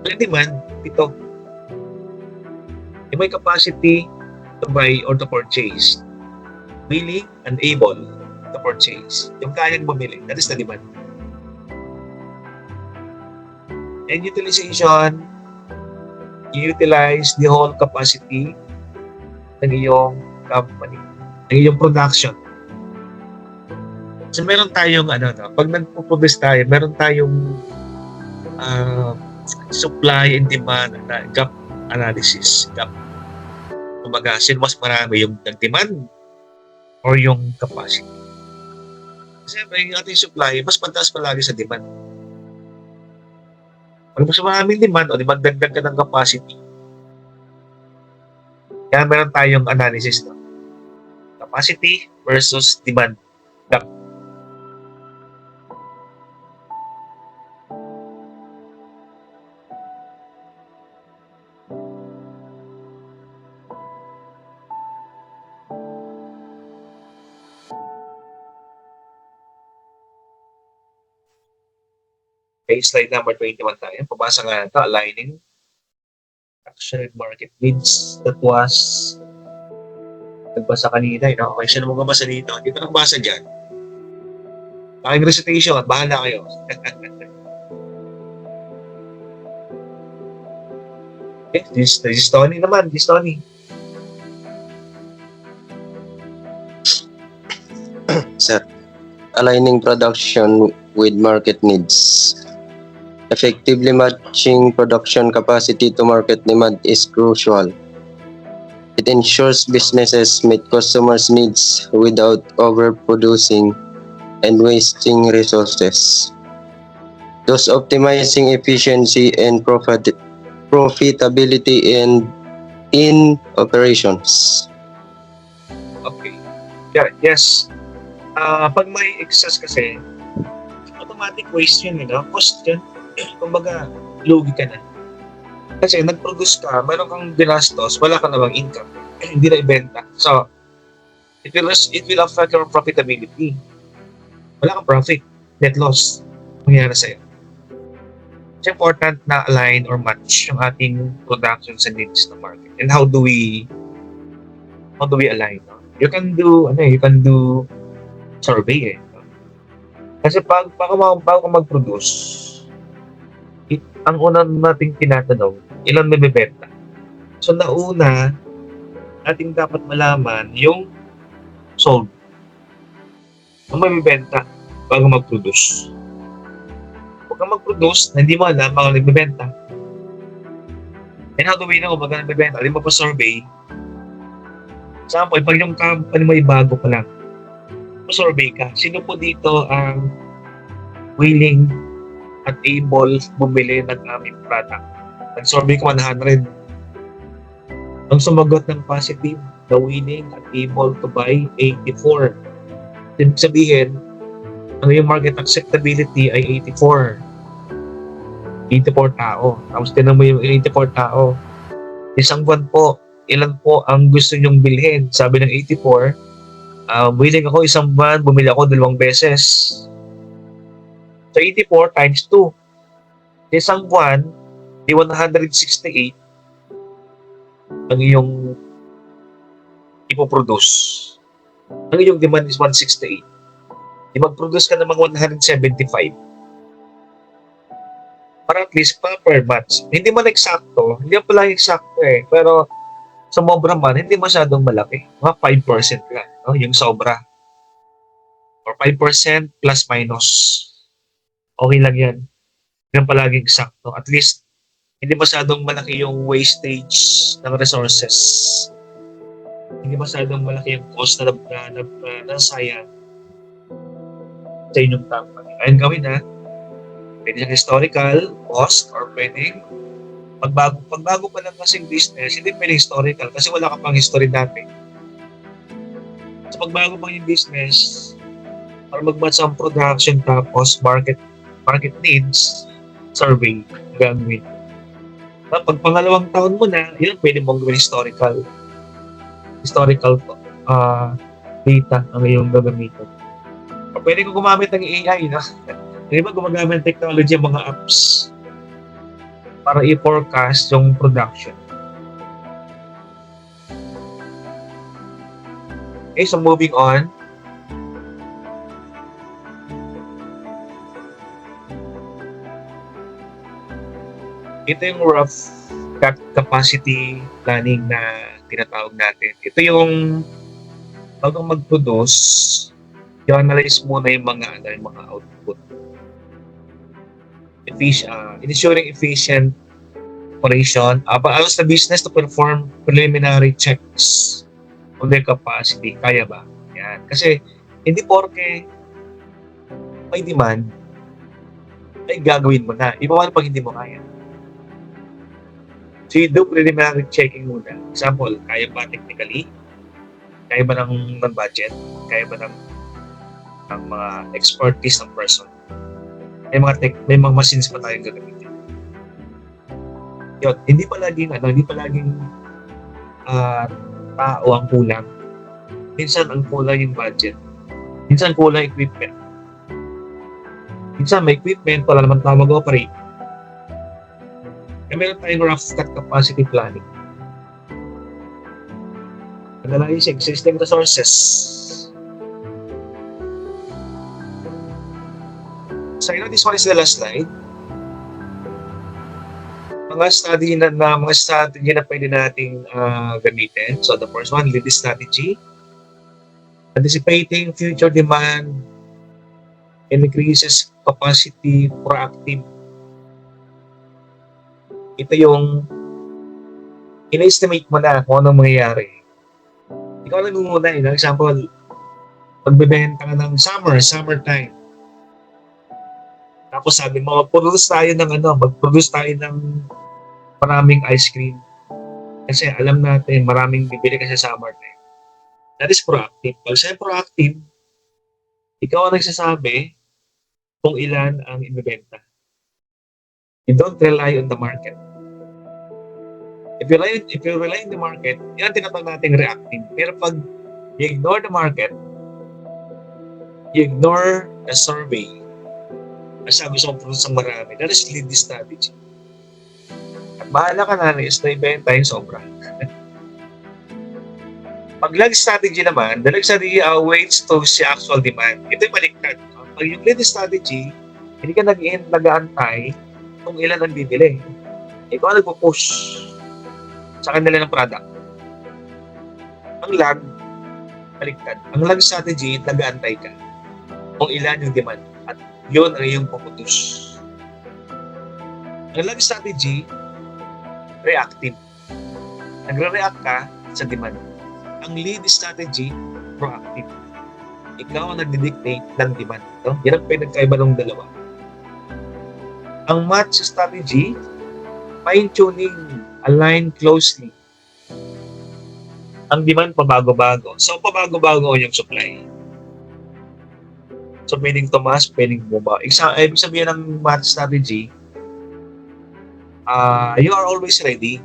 May demand, ito. Yung may capacity to buy or to purchase. Willing and able to purchase. Yung kayang bumili. That is the demand. And utilization, you utilize the whole capacity ng iyong company, ng iyong production. So meron tayong pag nagpo-produce tayo, meron tayong supply and demand gap analysis. Gap. Kumbaga, sino mas marami yung demand or yung capacity. Siyempre, yung ating supply, mas mataas palagi sa demand. Pag mas maraming demand o magdagdag ka ng capacity, kaya meron tayong analysis. No? Capacity versus demand gap. Okay, slide number 21 tayo. Pabasa nga ito, aligning action and market needs. That was nagbasa kanina. Okay, sino mo magbasa dito? Hindi ko nagbasa dyan. Aking recitation, bahala kayo. Okay, this is Tony naman. This is Tony. Sir, aligning production with market needs. Effectively matching production capacity to market demand is crucial. It ensures businesses meet customers' needs without overproducing and wasting resources, thus optimizing efficiency and profitability in operations. Okay. Yeah, yes. Pag may excess kasi, automatic waste yun, cost yun. Kumbaga, lugi ka na. Kasi nag-produce ka, meron kang binastos, wala ka namang income, hindi na ibenta. So, it will affect your profitability. Wala kang profit, net loss, mangyayari sa'yo. It's important na align or match yung ating production sa needs ng market. And how do we align? No? You can do survey. Kasi bago ka mag-produce, ang unang nating tinatanong, ilan mabibenta? So, nauna, ating dapat malaman yung sold. Ang mabibenta bago mag-produce. Huwag kang mag-produce na hindi mo alam mga nagbibenta. And how do we know baga nagbibenta? Hindi mo pa survey. Example, pag yung company mo ay bago pa lang, survey ka. Sino po dito ang willing at able bumili ng aming product? Nag-survey ko 100. Ang sumagot ng positive, the willing at able to buy 84. Ibig sabihin, ang iyong market acceptability ay 84. 84 tao. Tapos tinan mo yung 84 tao. Isang buwan po, ilan po ang gusto nyong bilhin? Sabi ng 84, willing ako isang buwan, bumili ako 2 beses. So 84 times 2. Isang buwan, di 168 ang iyong ipoproduce. Ang iyong demand is 168. Di mag-produce ka ng mga 175. Para at least per batch. Hindi man eksakto, hindi pa lang eksakto eh. Pero sumobra man, hindi masyadong malaki. Mga 5% lang, no? Yung sobra. Or 5% plus minus. Okay lang yan. Hindi lang palaging eksakto. At least, hindi masyadong malaki yung wastage ng resources. Hindi masyadong malaki yung cost na nasayang sa inyong company. Ayun gawin ha. Pwede siyang historical cost or pwedeng pagbago pa lang kasing business, hindi pwedeng historical kasi wala ka pang history dati. So pagbago pa yung business, para mag-match ang production tapos market needs, survey, gagawin. Pag pangalawang taon mo na, yun pwede mong gawin historical data ang iyong gagamitin. O pwede ko gumamit ng AI, no? Di ba gumagamit ng technology ang mga apps para i-forecast yung production. Okay, so moving on. Ito yung rough capacity planning na tinatawag natin. Ito yung bago mag-produce, i-analyze muna yung mga output. Ensuring efficient operation, allows the business to perform preliminary checks on their capacity. Kaya ba? Yan. Kasi hindi porke may demand ay gagawin mo na. Iba pag hindi mo kaya. So you do preliminary checking muna. Example, kaya ba technically? Kaya ba ng budget? Kaya ba ng mga expertise ng person? May mga machines pa tayong gagamitin. Yun, hindi palaging tao ang kulang. Minsan ang kulang yung budget. Minsan kulang equipment. Minsan may equipment, wala naman tao mag-operate. Kaya meron tayong rough capacity planning. Analyze existing resources. So, this one is the last slide. Mga strategy na pwede nating gamitin. So, the first one, lead strategy. Anticipating future demand increases capacity, proactive. Ito yung in-estimate mo na kung anong mangyayari. Ikaw lang muna, example, pagbebenta ka ng summertime. Tapos sabi mo, mag-produce tayo ng maraming ice cream. Kasi alam natin, maraming bibili kasi summer time. That is proactive. Pag sa'yo proactive, ikaw ang nagsasabi kung ilan ang ibibenta. You don't rely on the market. If you rely on the market, yan tinatawag natin reactive. Pero pag you ignore the market, you ignore the survey, kasi gusto mong produce ng marami, that is lead strategy. At bahala ka na is na ibenta yung sobra. Pag lead strategy naman, the lead strategy waits to see actual demand. Ito yung baliktad. Pag yung lead strategy, hindi ka nag-aantay kung ilan ang bibili. Ikaw ang nagpo-push sa kanila ng product. Ang lag, baliktad. Ang lag strategy, nag-aantay ka kung ilan yung demand. At yun ang iyong puputus. Ang lag strategy, reactive. Nagre-react ka sa demand. Ang lead strategy, proactive. Ikaw ang nagdi-dictate ng demand. No? Yan ang pinagkaiba ng dalawa. Ang match strategy, fine-tuning, align closely. Ang demand pabago-bago. So, pabago-bago yung supply. So, pwedeng tumaas, pwedeng bumaba. Ibig sabihin ng match strategy, you are always ready.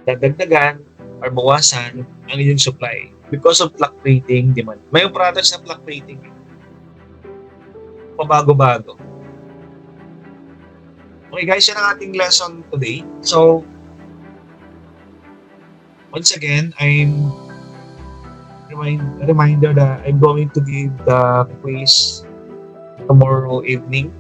Dadagdagan or bawasan ang inyong supply because of fluctuating demand. May products na fluctuating. Pabago-bago. Okay guys, yan ang ating lesson today. So, once again, I'm reminder that I'm going to give the quiz tomorrow evening